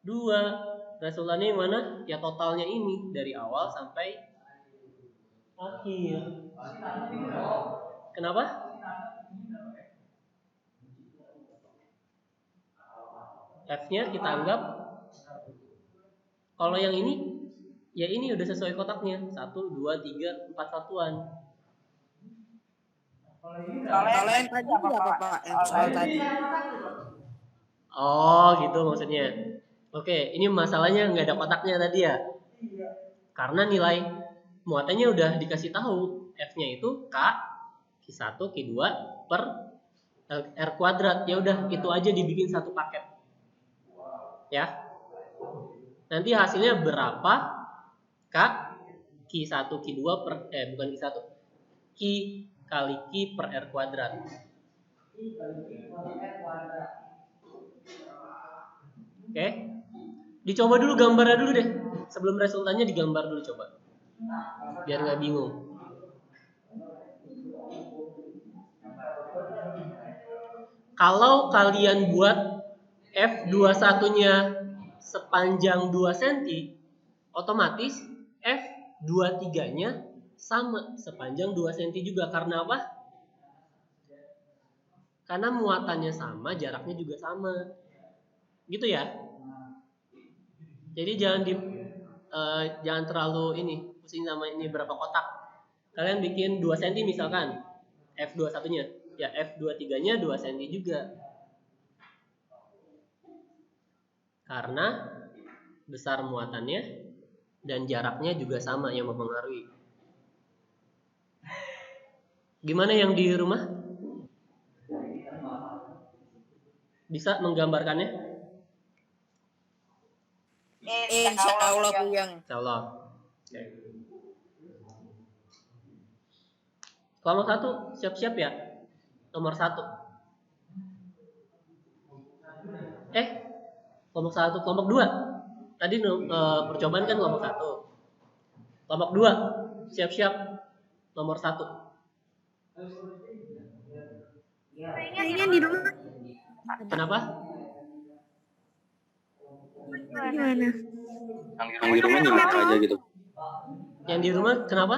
2. Resultannya yang mana? Ya totalnya ini dari awal sampai akhir. Kenapa? F-nya kita anggap kalau yang ini ya ini udah sesuai kotaknya 1, 2, 3, 4 satuan. Kalau yang tadi apa, Pak? Yang soal tadi. Oh gitu maksudnya. Oke, ini masalahnya nggak ada kotaknya tadi ya. Karena nilai muatannya udah dikasih tahu. F-nya itu K, Q1, Q2 per R kuadrat. Ya udah, itu aja dibikin satu paket. Ya. Nanti hasilnya berapa K, Q1, Q2 per, bukan Q1. Q kali Q per R kuadrat. Oke. Dicoba dulu gambarnya dulu deh. Sebelum resultannya digambar dulu coba. Biar nggak bingung. Kalau kalian buat F21-nya sepanjang 2 cm, otomatis F23-nya sama sepanjang 2 cm juga. Karena apa? Karena muatannya sama, jaraknya juga sama. Gitu ya. Jadi jangan terlalu pusing sama ini berapa kotak. Kalian bikin 2 cm misalkan F21-nya, ya F23-nya 2 cm juga. Karena besar muatannya dan jaraknya juga sama yang mempengaruhi. Gimana yang di rumah? Bisa menggambarkannya? Insya Allah Buyang. Insya Allah. Oke. Kelompok 1 siap-siap ya. Nomor 1. Kelompok 1, kelompok 2. Tadi percobaan kan kelompok 1. Kelompok 2 siap-siap nomor 1. Kayaknya di rumah Kenapa? gimana? Yang di rumah gimana aja gitu. Yang di rumah kenapa?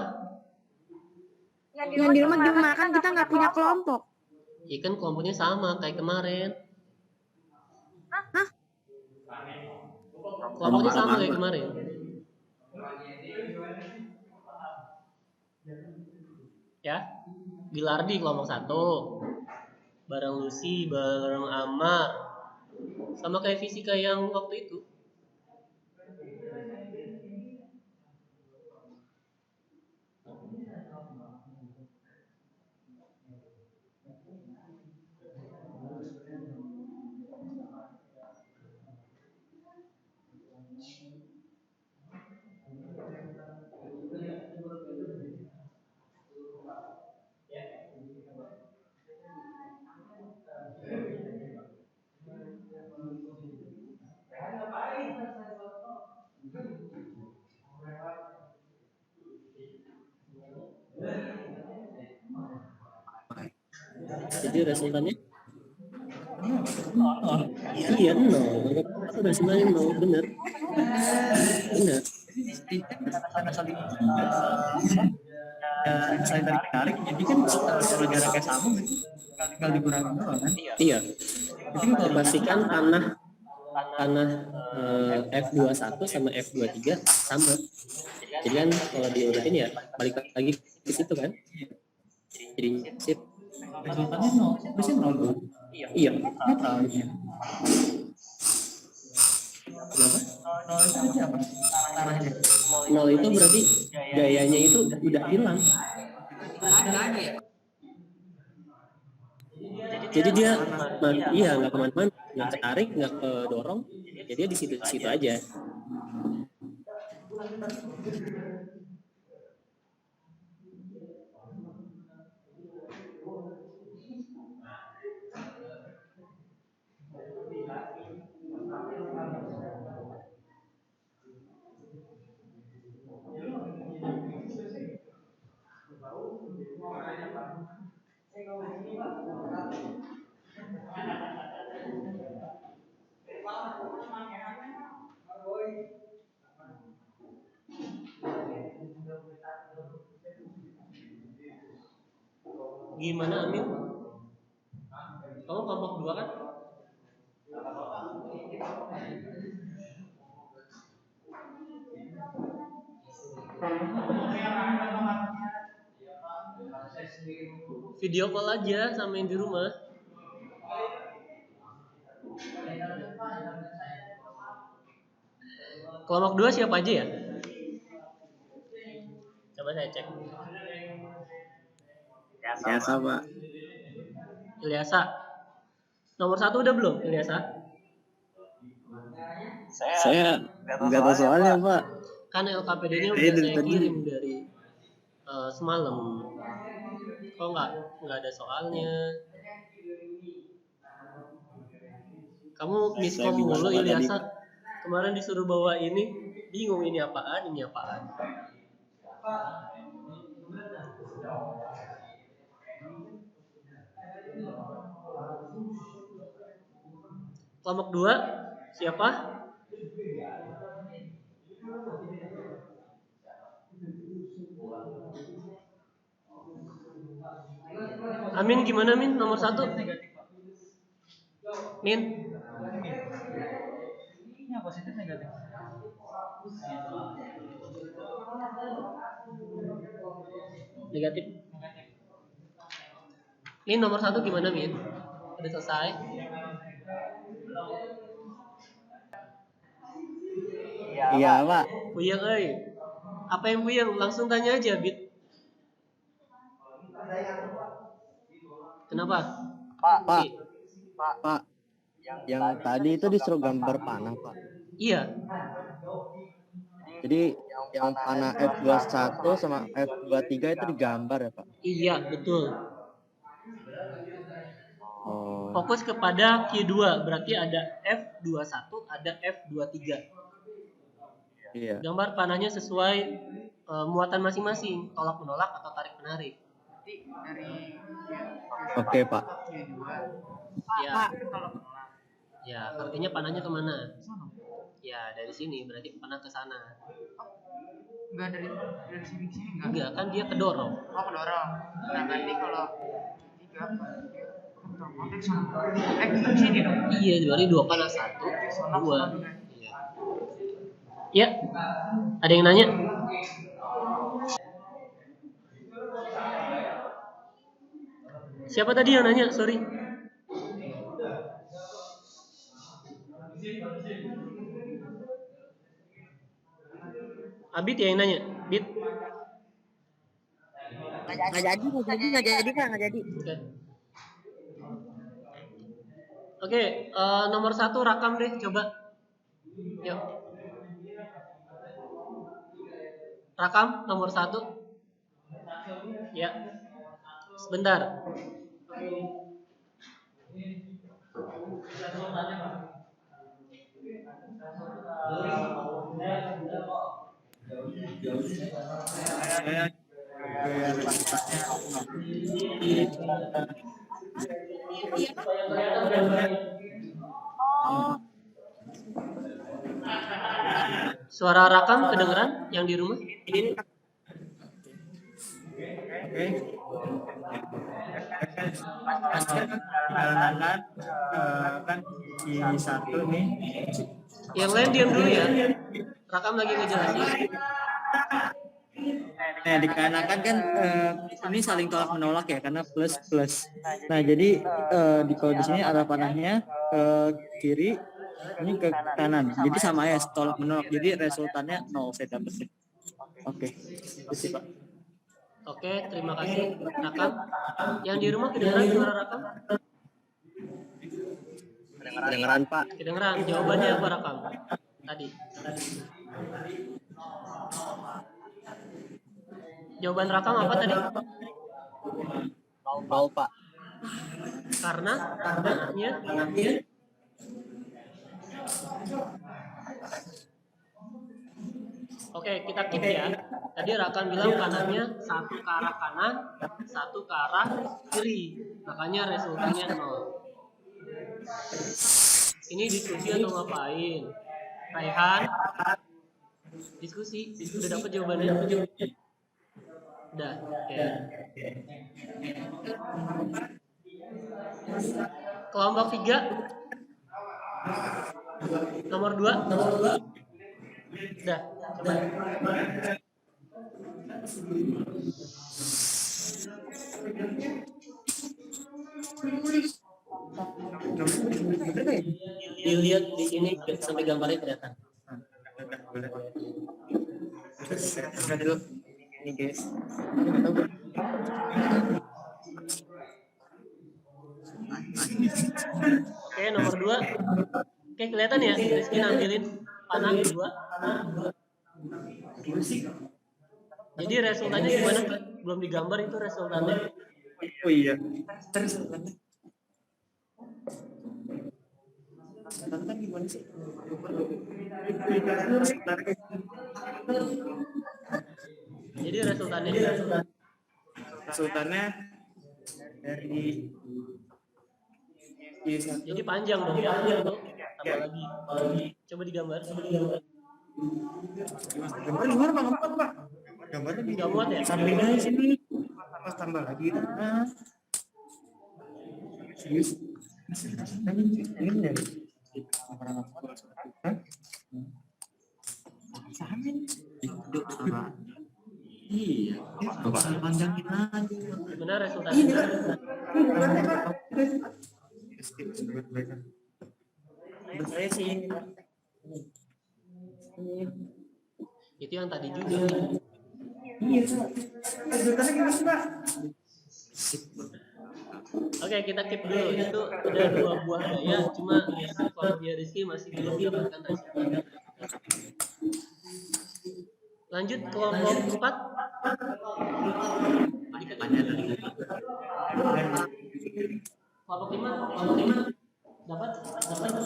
Yang di rumah gimana, kan kita nggak punya kelompok. Ya kan kelompoknya sama kayak kemarin. Hah? Kelompoknya sama kayak kemarin. Ya, Gilardi kelompok 1. Bareng Lucy, bareng Amar. Sama kayak fisika yang waktu itu. Jadi resultannya? Iya, 0. Aku udah sebenarnya 0, bener. Bener. Selain dari tarik, jadi kan kalau jaraknya sama, tinggal dikurangin doang kan? Iya. Jadi kan kalau Pastikan tanah F21 sama F23 sama. Jadi kan kalau diurutin ya balik lagi ke situ kan. Jadi sip. resultannya 0, terusnya 0 dong. Iya. Netral ya. Kenapa? 0 itu siapa? Tanahnya. 0 itu berarti gayanya itu udah hilang. Jadi dia nggak kemana-mana, nggak ketarik, nggak kedorong, jadi dia di situ aja. Gimana Amin? Kamu kelompok 2 kan? Video call aja sama yang di rumah. Kelompok 2 siapa aja ya? Coba saya cek. Biasa Pak. Ilyasa. Nomor 1 udah belum, Ilyasa? Saya nggak tahu soalnya Pak. Kan LKPD-nya udah Dari saya tadi. kirim dari semalam. Kok nggak ada soalnya? Kamu miskom bingung mulu, Pak, Ilyasa. Kemarin disuruh bawa ini, bingung ini apaan, ini apaan. Kelompok 2 siapa? Amin gimana Min? Nomor 1? Min? Ini positif negatif. Negatif. Min nomor 1 gimana Min? Udah selesai? Iya Pak. Puyeng euy. Apa yang puyeng? Langsung tanya aja, Bit. Kenapa? Pak, Bit. Pak, yang tadi itu disuruh gambar panah, Pak. Iya. Jadi yang panah F21 sama F23 itu digambar ya, Pak? Iya, betul. Oh, Fokus kepada Q2, berarti ada F21, ada F23. iya. Gambar panahnya sesuai muatan masing-masing, tolak menolak atau tarik menarik. Oke, Pak. Ya. Ya, artinya panahnya kemana? Ya, dari sini, berarti panah ke sana. Enggak dari sini ke sini enggak. Enggak, kan dia kedorong. Oh, kedorong. Nah, berarti kalau 3 apa? Ke sini dong. Iya, berarti 2 panah 1, 2. Iya. Ya, ada yang nanya? Siapa tadi yang nanya? Sorry. Abid ya yang nanya? Bit? Nggak jadi Pak, nggak jadi. Oke, nomor 1 rakam deh, coba. Yuk. Rakam nomor 1. Ya. Sebentar. Suara rakam kedengeran yang di rumah? Kan di satu nih. Yang lain diam dulu ya. Rakam lagi ngejelasin. Nah, dikarenakan kan ini saling tolak menolak ya, karena plus plus. Nah, jadi kalau di sini arah panahnya ke kiri, ini ke kanan. Jadi sama ya, tolak menolak. Jadi resultannya 0 saya dapetin. Oke. Itu sih, Pak. Oke, terima kasih rakam. Yang di rumah kedengeran suara rakam? Kedengeran, Pak. Kedengeran. Jawabannya apa rakam? Tadi. Jawaban rakam apa tadi? 0, Pak. Karena panahnya Oke, kita keep ya. Tadi Rakan bilang panahnya 1 ke arah kanan, 1 ke arah kiri. Makanya resultanya 0. Ini diskusi atau ngapain? Raihan? Diskusi? Udah dapet jawabannya? Udah, oke. Kelompok 3. Nomor 2. Udah, coba. Dilihat di sini sampai gambarnya kelihatan. Buka dulu. Ini guys. Oke, nomor 2. Oke, kelihatan ya Rizky nampilin panah 2. Jadi resultannya gimana? Belum digambar itu resultannya. Oh iya. Terus Tante gimana sih? Jadi resultannya dari Y1. jadi panjang dong ya. Tambah lagi. Coba digambar. Gambar gimana Pak? Ngemuat Pak? Gambarnya Nggak muat ya? sampingnya sini. Pas tambah lagi. Nah. Serius? Ini dari iya, panjangin aja. Gimana resultannya? Saya sih Itu yang tadi juga. iya, resultannya gimana sih Pak? Oke, kita keep dulu. Itu udah 2 buah gaya, cuma formnya Rizky masih belum mendapatkan hasilnya. Lanjut kelompok 4. Kelompok 5 dapat nomor 4.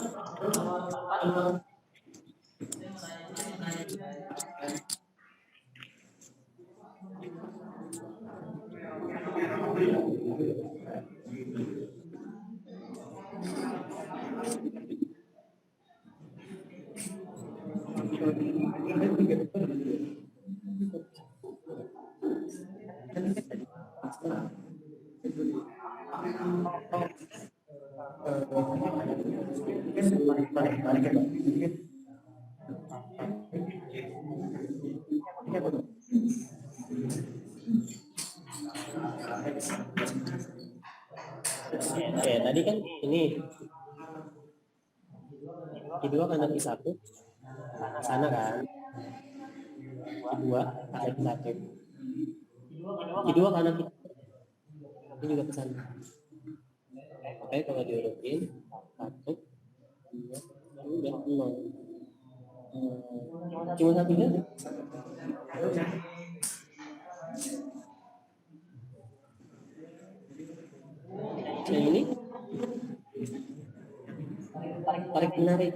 Oke, tadi kan ini kedua kanan I1 sana kan, kedua kanan I1 kedua kanan ini juga ke sana. Oke, kalau diurutin 1 2 dan 0 cuma satunya yang ini tarik menarik,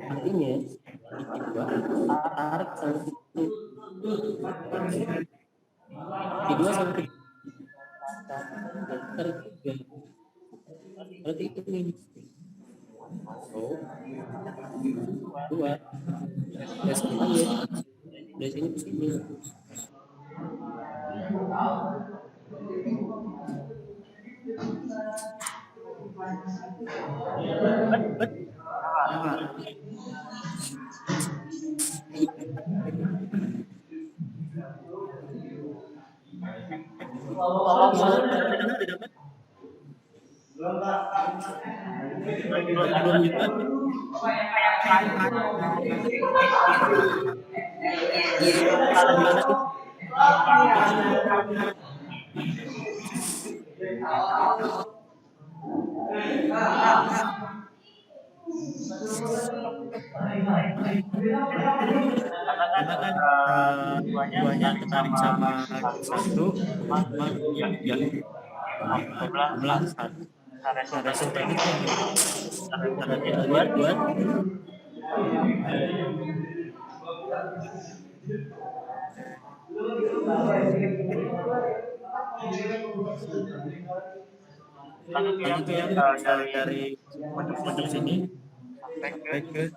artinya kedua tarik sama situ, kedua sama tiga tarik tiga, berarti itu nih dua dari sini ya, dari sini ke sini. Duanya ketarik sama satu, ya, 12 satu. Resultannya buat itu yang dari pojok sini sampai ke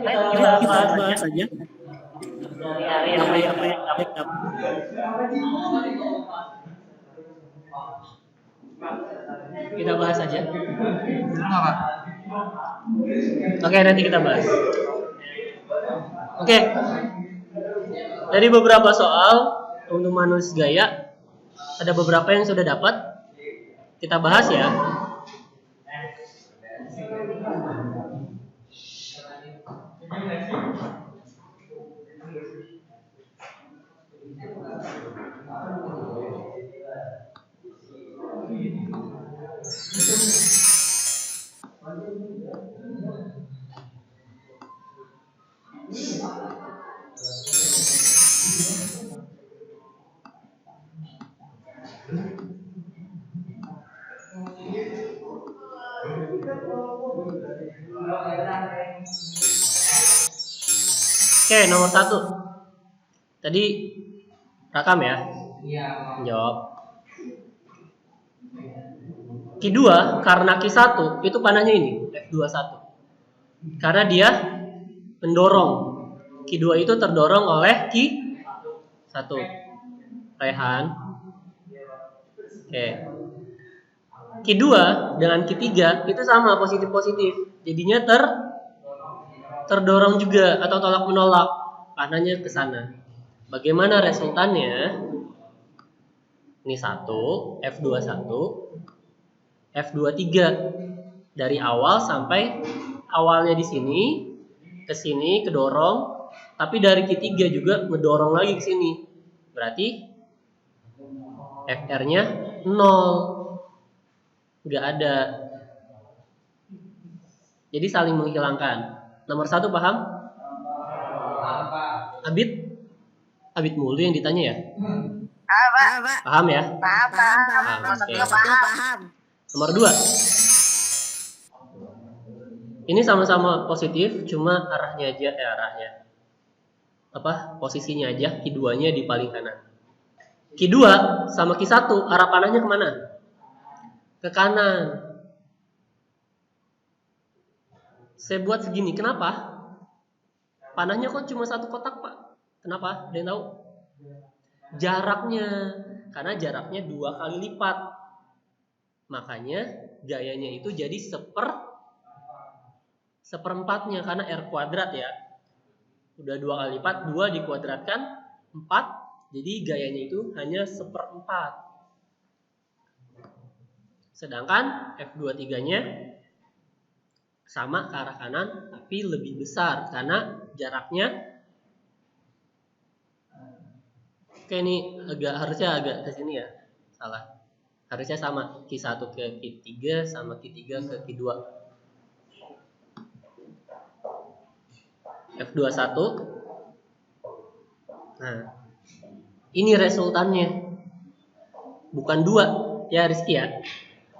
kita bahas aja dari apa yang dapat. Kita bahas aja. Oke, nanti kita bahas. Oke. Dari beberapa soal untuk manus gaya, ada beberapa yang sudah dapat. Kita bahas ya. Oke, nomor 1. Tadi rakam ya? Jawab. Q2 karena Q1 itu panahnya ini F21. Karena dia mendorong. Q2 itu terdorong oleh Q1. Rehan. Oke. Q2 dengan Q3 itu sama positif-positif. Jadinya terdorong juga atau tolak menolak. Panahnya ke sana. Bagaimana resultannya? Ini 1, F21, F23 dari awal sampai awalnya di sini ke sini kedorong, tapi dari Q3 juga ngedorong lagi ke sini. Berarti FR-nya 0. Nggak ada. Jadi saling menghilangkan. Nomor 1 paham? Abid mulu yang ditanya ya? Paham ya? Paham. Oke. Nomor 2. Ini sama-sama positif, cuma arahnya aja, posisinya aja, Q2-nya di paling kanan. Q2 sama Q1, arah panahnya kemana? Ke kanan. Saya buat segini, kenapa? Panahnya kok cuma satu kotak, Pak? Kenapa? Ada yang tahu? Jaraknya, karena jaraknya 2 kali lipat. Makanya gayanya itu jadi seperempatnya, karena R kuadrat ya. Udah 2 kali lipat, 2 dikuadratkan 4, jadi gayanya itu hanya 1/4. Sedangkan F23-nya sama ke arah kanan, tapi lebih besar karena jaraknya. Oke, ini harusnya agak ke sini ya. Salah. Harusnya sama, Q1 ke Q3 sama Q3 ke Q2. F21. Nah, ini resultannya. Bukan 2 ya Rizky ya.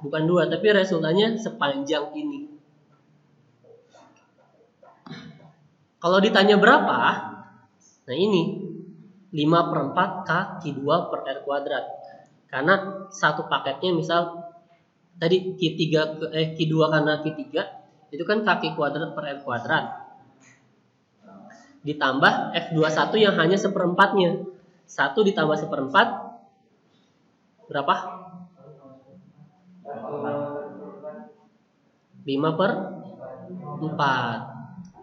Bukan 2, tapi resultannya sepanjang ini. Kalau ditanya berapa? Nah ini 5/4 Q2 per R kuadrat. Karena satu paketnya misal tadi Q2 karena Q3 itu kan kaki kuadrat per R kuadrat. Ditambah F21 yang hanya 1/4-nya. 1 ditambah 1/4 berapa? 5/4.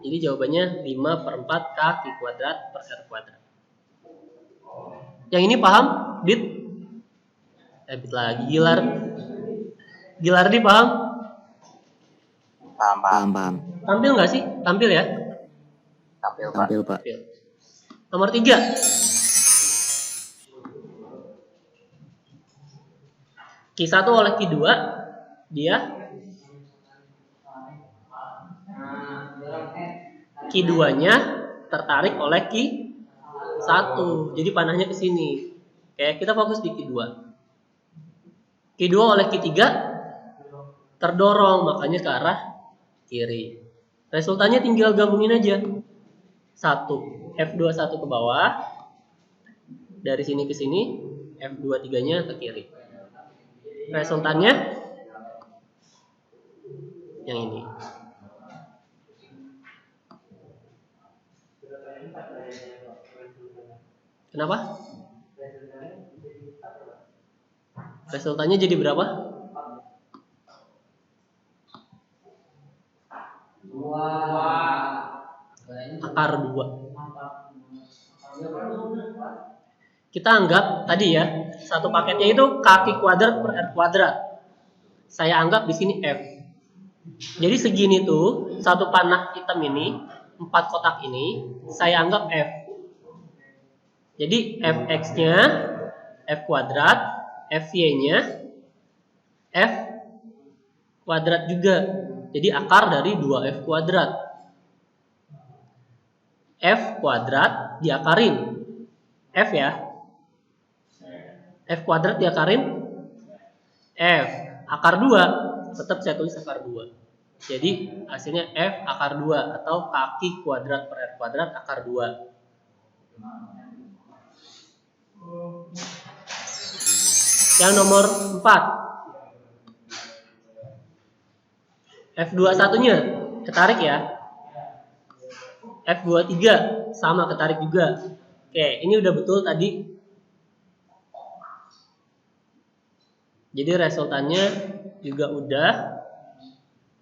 Jadi jawabannya 5/4 Q kuadrat per R kuadrat. Yang ini paham? Bit lagi Gilardi paham? Paham. Tampil nggak sih? Tampil ya? Tampil, Pak. Nomor 3. Q1 oleh Q2 dia Q2-nya tertarik oleh Q1. Jadi panahnya ke sini. Oke, kita fokus di Q2. Q2 oleh Q3 terdorong, makanya ke arah kiri. Resultannya tinggal gabungin aja. 1, F21 ke bawah. Dari sini ke sini, F23-nya ke kiri. Resultannya yang ini. Kenapa? Resultannya jadi berapa? Akar 2. Kita anggap tadi ya, satu paketnya itu kaki kuadrat per R kuadrat. Saya anggap di sini F. Jadi segini tuh, satu panah hitam ini, 4 kotak ini, saya anggap F. Jadi Fx-nya F kuadrat, Fy-nya F kuadrat juga. Jadi akar dari 2F kuadrat. F kuadrat diakarin. F ya. F kuadrat diakarin F. Akar 2. Tetap saya tulis akar 2. Jadi hasilnya F akar 2 atau kaki kuadrat per R kuadrat akar 2. Yang nomor 4. F21-nya ketarik ya. F23 sama ketarik juga. Oke, ini udah betul tadi. Jadi resultannya juga udah,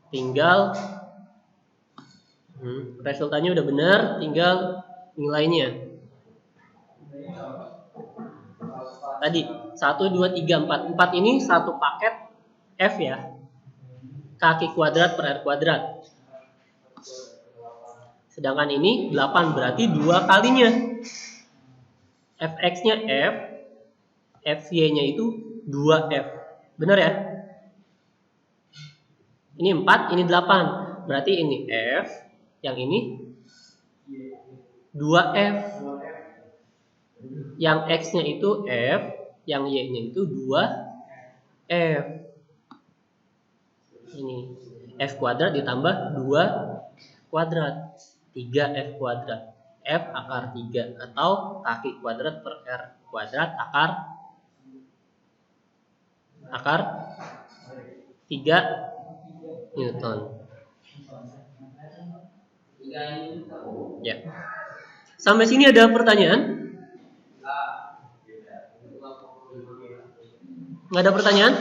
tinggal resultannya udah benar, tinggal nilainya. Tadi 1, 2, 3, 4. 4 ini satu paket F ya. Kaki kuadrat per R kuadrat. Sedangkan ini 8 berarti 2 kalinya. Fx-nya F, Fy-nya itu 2F. Benar ya? Ini 4, ini 8. Berarti ini F, yang ini 2F. Yang X-nya itu F, yang Y-nya itu 2F. Ini F kuadrat ditambah 2 kuadrat. 3F kuadrat. F akar 3 atau kaki kuadrat per R kuadrat akar 3 Newton. Ya. Sampai sini ada pertanyaan? Nggak ada pertanyaan?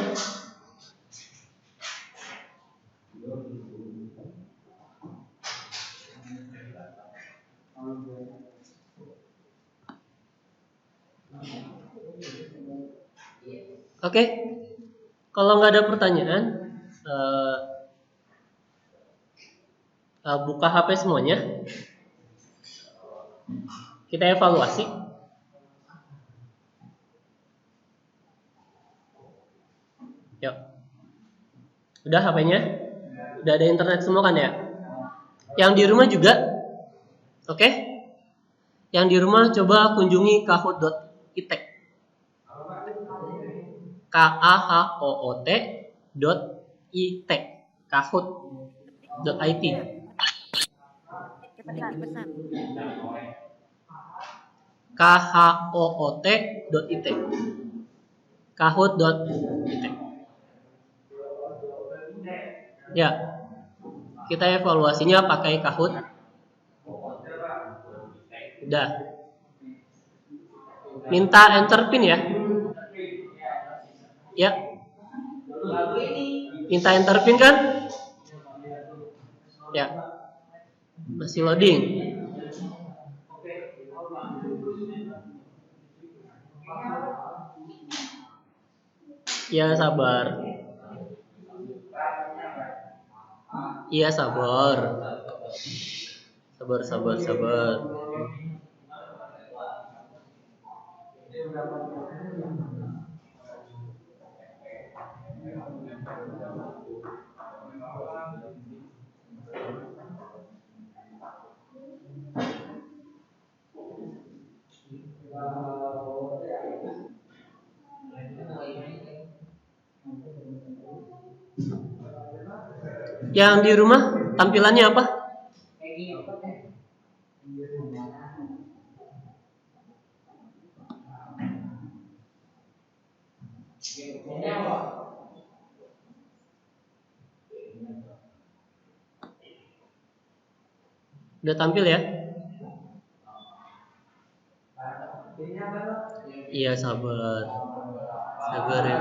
Oke. Kalau nggak ada pertanyaan, buka HP semuanya. Kita evaluasi. Yuk. Udah HP-nya? Udah ada internet semua kan ya? Yang di rumah juga? Oke? Yang di rumah coba kunjungi kahoot.id. kahoot.it. Kahoot.it. kahoot.it. Kahoot.it. Ya. Kita evaluasinya pakai Kahoot. Udah. Minta enter pin ya. Ya. Minta enter pin kan? Ya. Masih loading. Ya sabar. Iya sabar. Sabar. Yang di rumah tampilannya apa? Udah tampil ya? Iya sabar. Sabar ya.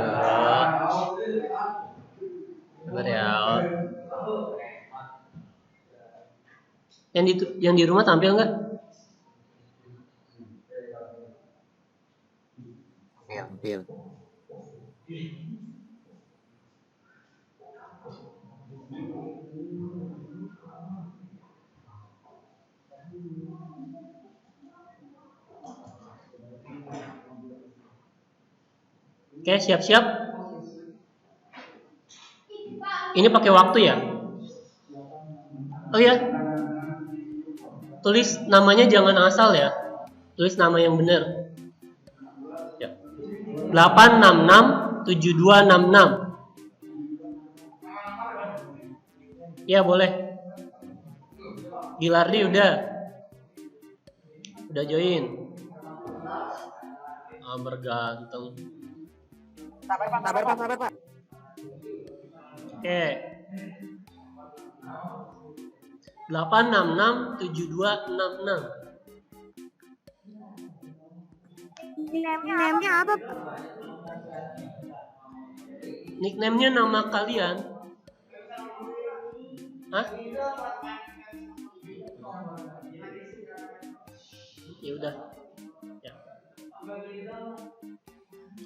Sabar ya. Yang di rumah tampil nggak? Tampil. Oke, siap-siap. Ini pakai waktu ya? Oh ya. Tulis namanya jangan asal ya. Tulis nama yang benar. Ya. 8667266. Ya boleh. Gilardi udah join. Berganteng. Sabar Pak. Oke. 8667266. Name-nya apa? Nickname-nya nama kalian? Hah? Ya udah. Ya.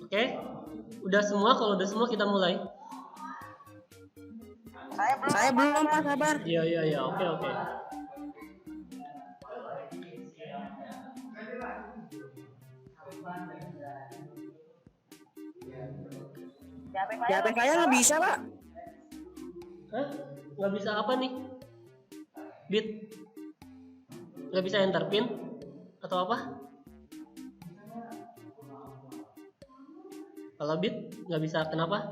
Oke. Udah semua, kalau udah semua kita mulai. Saya belum Pak, sabar. Iya. Oke. Ya saya nggak bisa Pak. Hah? Nggak bisa apa nih? Bit? Nggak bisa enter pin? Atau apa? Kalau bit nggak bisa, kenapa?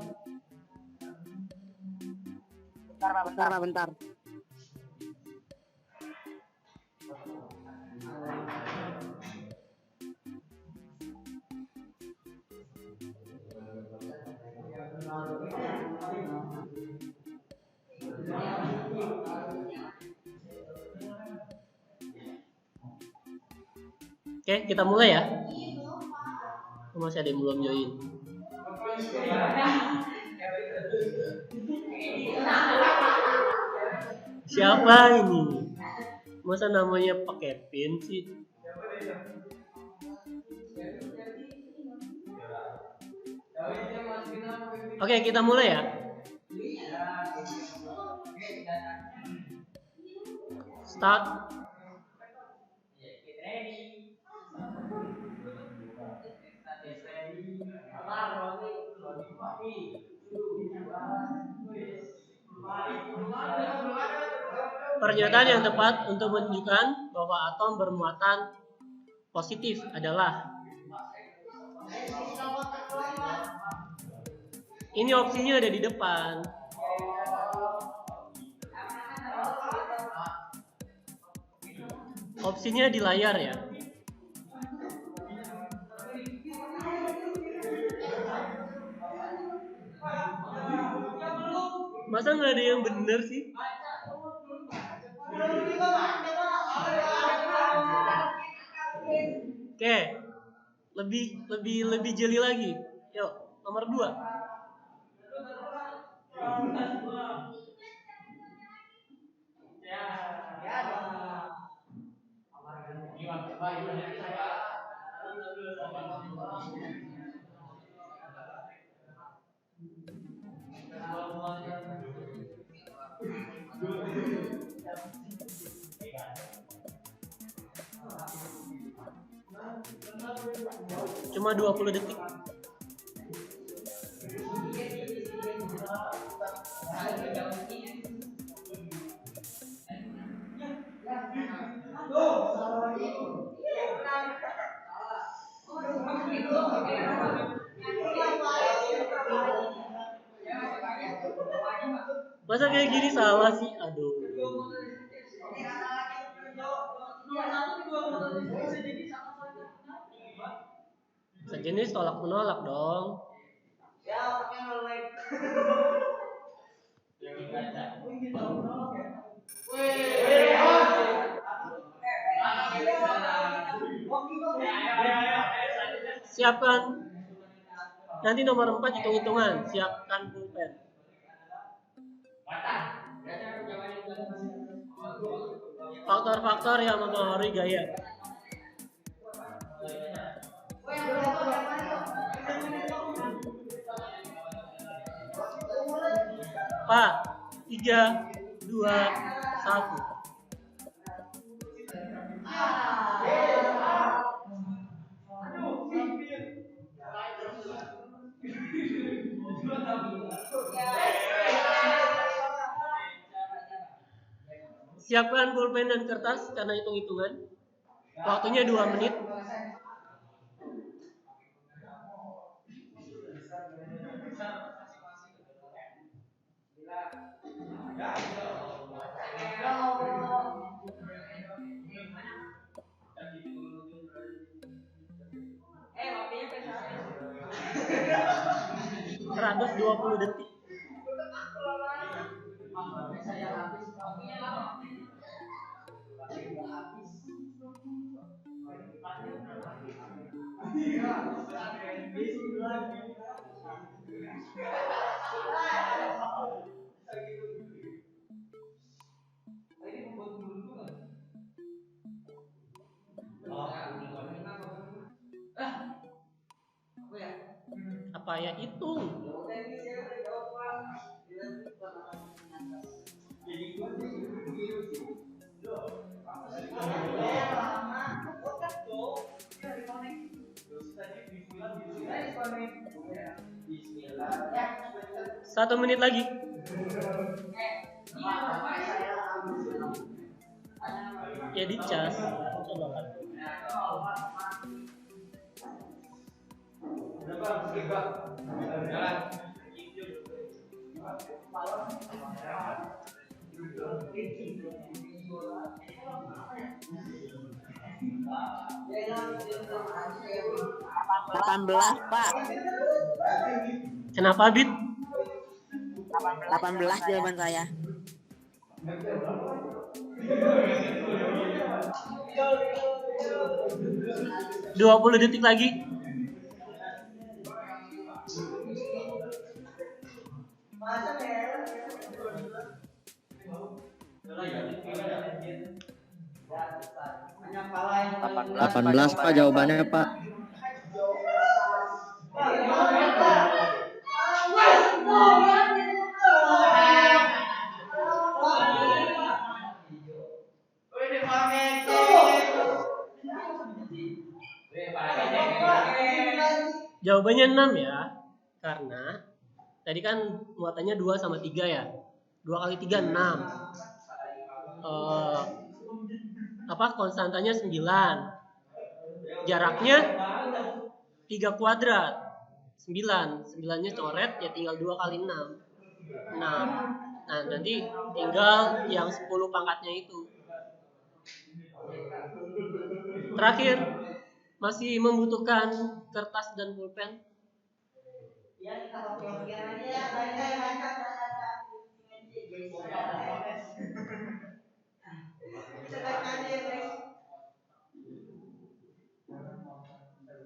Bentar. Oke, kita mulai ya. Masih ada yang belum join. Siapa ini? Masa namanya pakai pin sih? Oke, kita mulai ya. Start. Pernyataan yang tepat untuk menunjukkan bahwa atom bermuatan positif adalah. Ini opsinya ada di depan. Opsinya di layar ya. Masa nggak ada yang bener sih? Oke, lebih jeli lagi. Yuk, nomor 2. Cuma 20 detik. Masa kayak gini salah sih? Aduh. Sejenis tolak menolak dong. Siapkan. Nanti nomor 4 hitung-hitungan. Siapkan pulpen. Faktor-faktor yang mempengaruhi gaya. Pak, 3, 2, 1. Siapkan pulpen dan kertas karena hitung-hitungan. Waktunya 2 menit. ...120 detik. Apa ya itu? Satu menit lagi. Ya dicas. Coba kan. 18, Pak. Kenapa, Bit? 18 jawaban saya. 20 detik lagi. Delapan belas Pak jawabannya Pak. Jawabannya 6 ya. Karena tadi kan muatannya 2 sama 3 ya. 2 kali 3 6. Konstantanya 9. Jaraknya 3 kuadrat. 9. 9-nya coret ya tinggal 2 kali 6. 6. Nah, nanti tinggal yang 10 pangkatnya itu. Terakhir, masih membutuhkan kertas dan pulpen?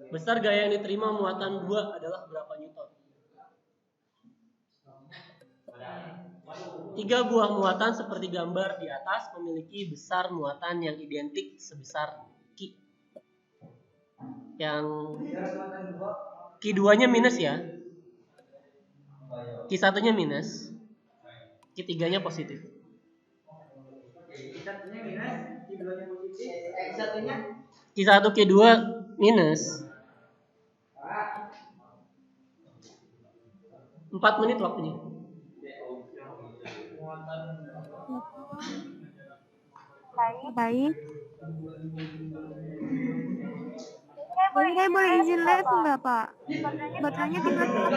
Besar gaya yang diterima muatan 2 adalah berapa Newton? 3 buah muatan seperti gambar di atas memiliki besar muatan yang identik sebesar Q. Yang Q2-nya minus ya. Q1-nya minus. Q3-nya positif. Q1, Q2 minus. 4 menit waktunya. Baik. Boleh izin live nggak Pak? Baterainya tinggal 1.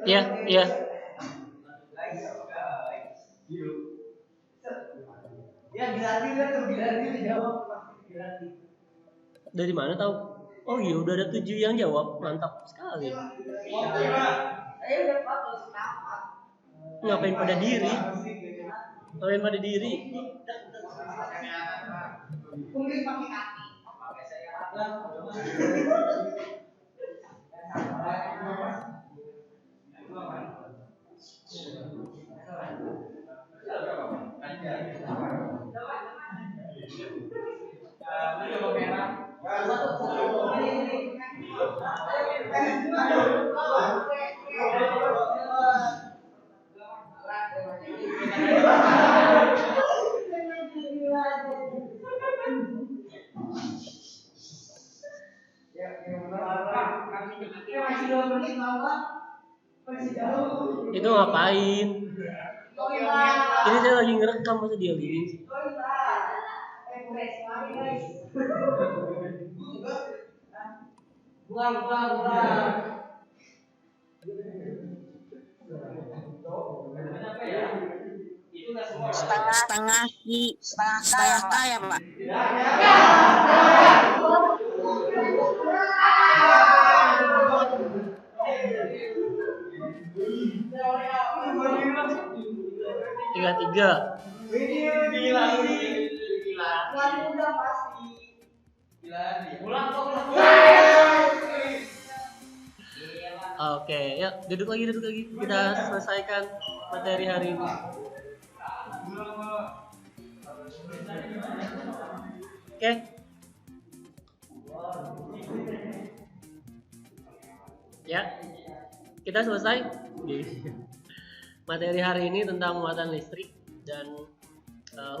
Iya. Dari mana tahu? Oh iya, udah ada 7 yang jawab. Mantap sekali. Ngapain pada diri? Itu ngapain? Ini saya lagi ngerekam, masa dia lirin sih? Buang. Setengah setengah K ya Pak. Tiga. Oke, ya duduk lagi. Kita selesaikan materi hari ini. Oke. Ya, kita selesai. Materi hari ini tentang muatan listrik dan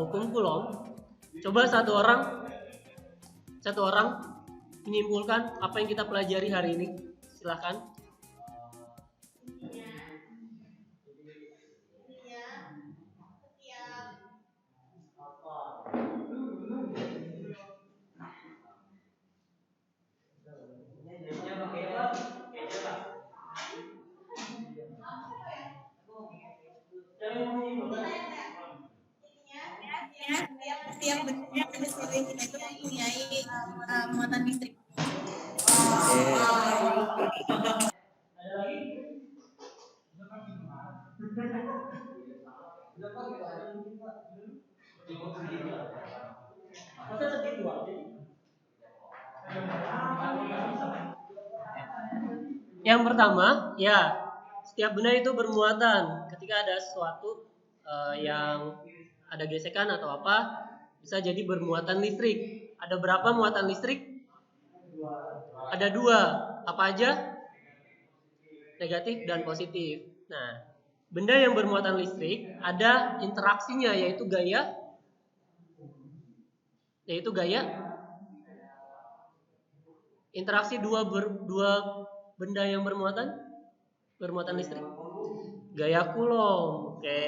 hukum Coulomb. Coba satu orang menyimpulkan apa yang kita pelajari hari ini. Silakan. Yang benar listrik kita itu mempunyai muatan listrik. Yang pertama, ya, setiap benda itu bermuatan. Ketika ada sesuatu yang ada gesekan atau apa, bisa jadi bermuatan listrik. Ada berapa muatan listrik? Ada 2. Apa aja? Negatif dan positif. Nah, benda yang bermuatan listrik ada interaksinya, yaitu gaya. Interaksi dua benda yang bermuatan listrik. Gaya Coulomb. Oke.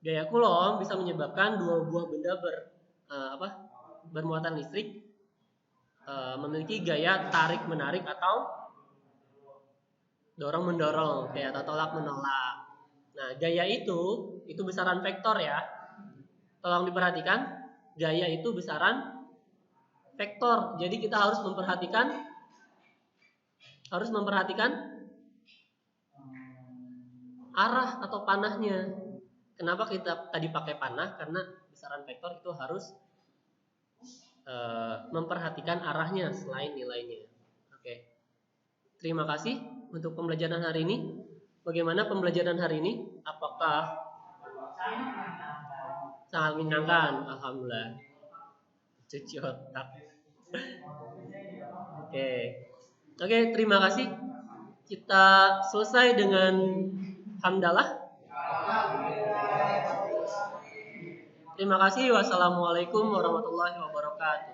Gaya Coulomb bisa menyebabkan 2 buah benda bermuatan listrik memiliki gaya tarik menarik atau dorong mendorong, atau tolak menolak. Nah, gaya itu besaran vektor ya. Tolong diperhatikan, gaya itu besaran vektor. Jadi kita harus memperhatikan arah atau panahnya. Kenapa kita tadi pakai panah? Karena besaran vektor itu harus memperhatikan arahnya selain nilainya. Oke. Terima kasih untuk pembelajaran hari ini. Bagaimana pembelajaran hari ini? Apakah sangat menyenangkan? Alhamdulillah. Cuci otak. Oke, terima kasih. Kita selesai dengan hamdalah. Terima kasih. Wassalamualaikum warahmatullahi wabarakatuh.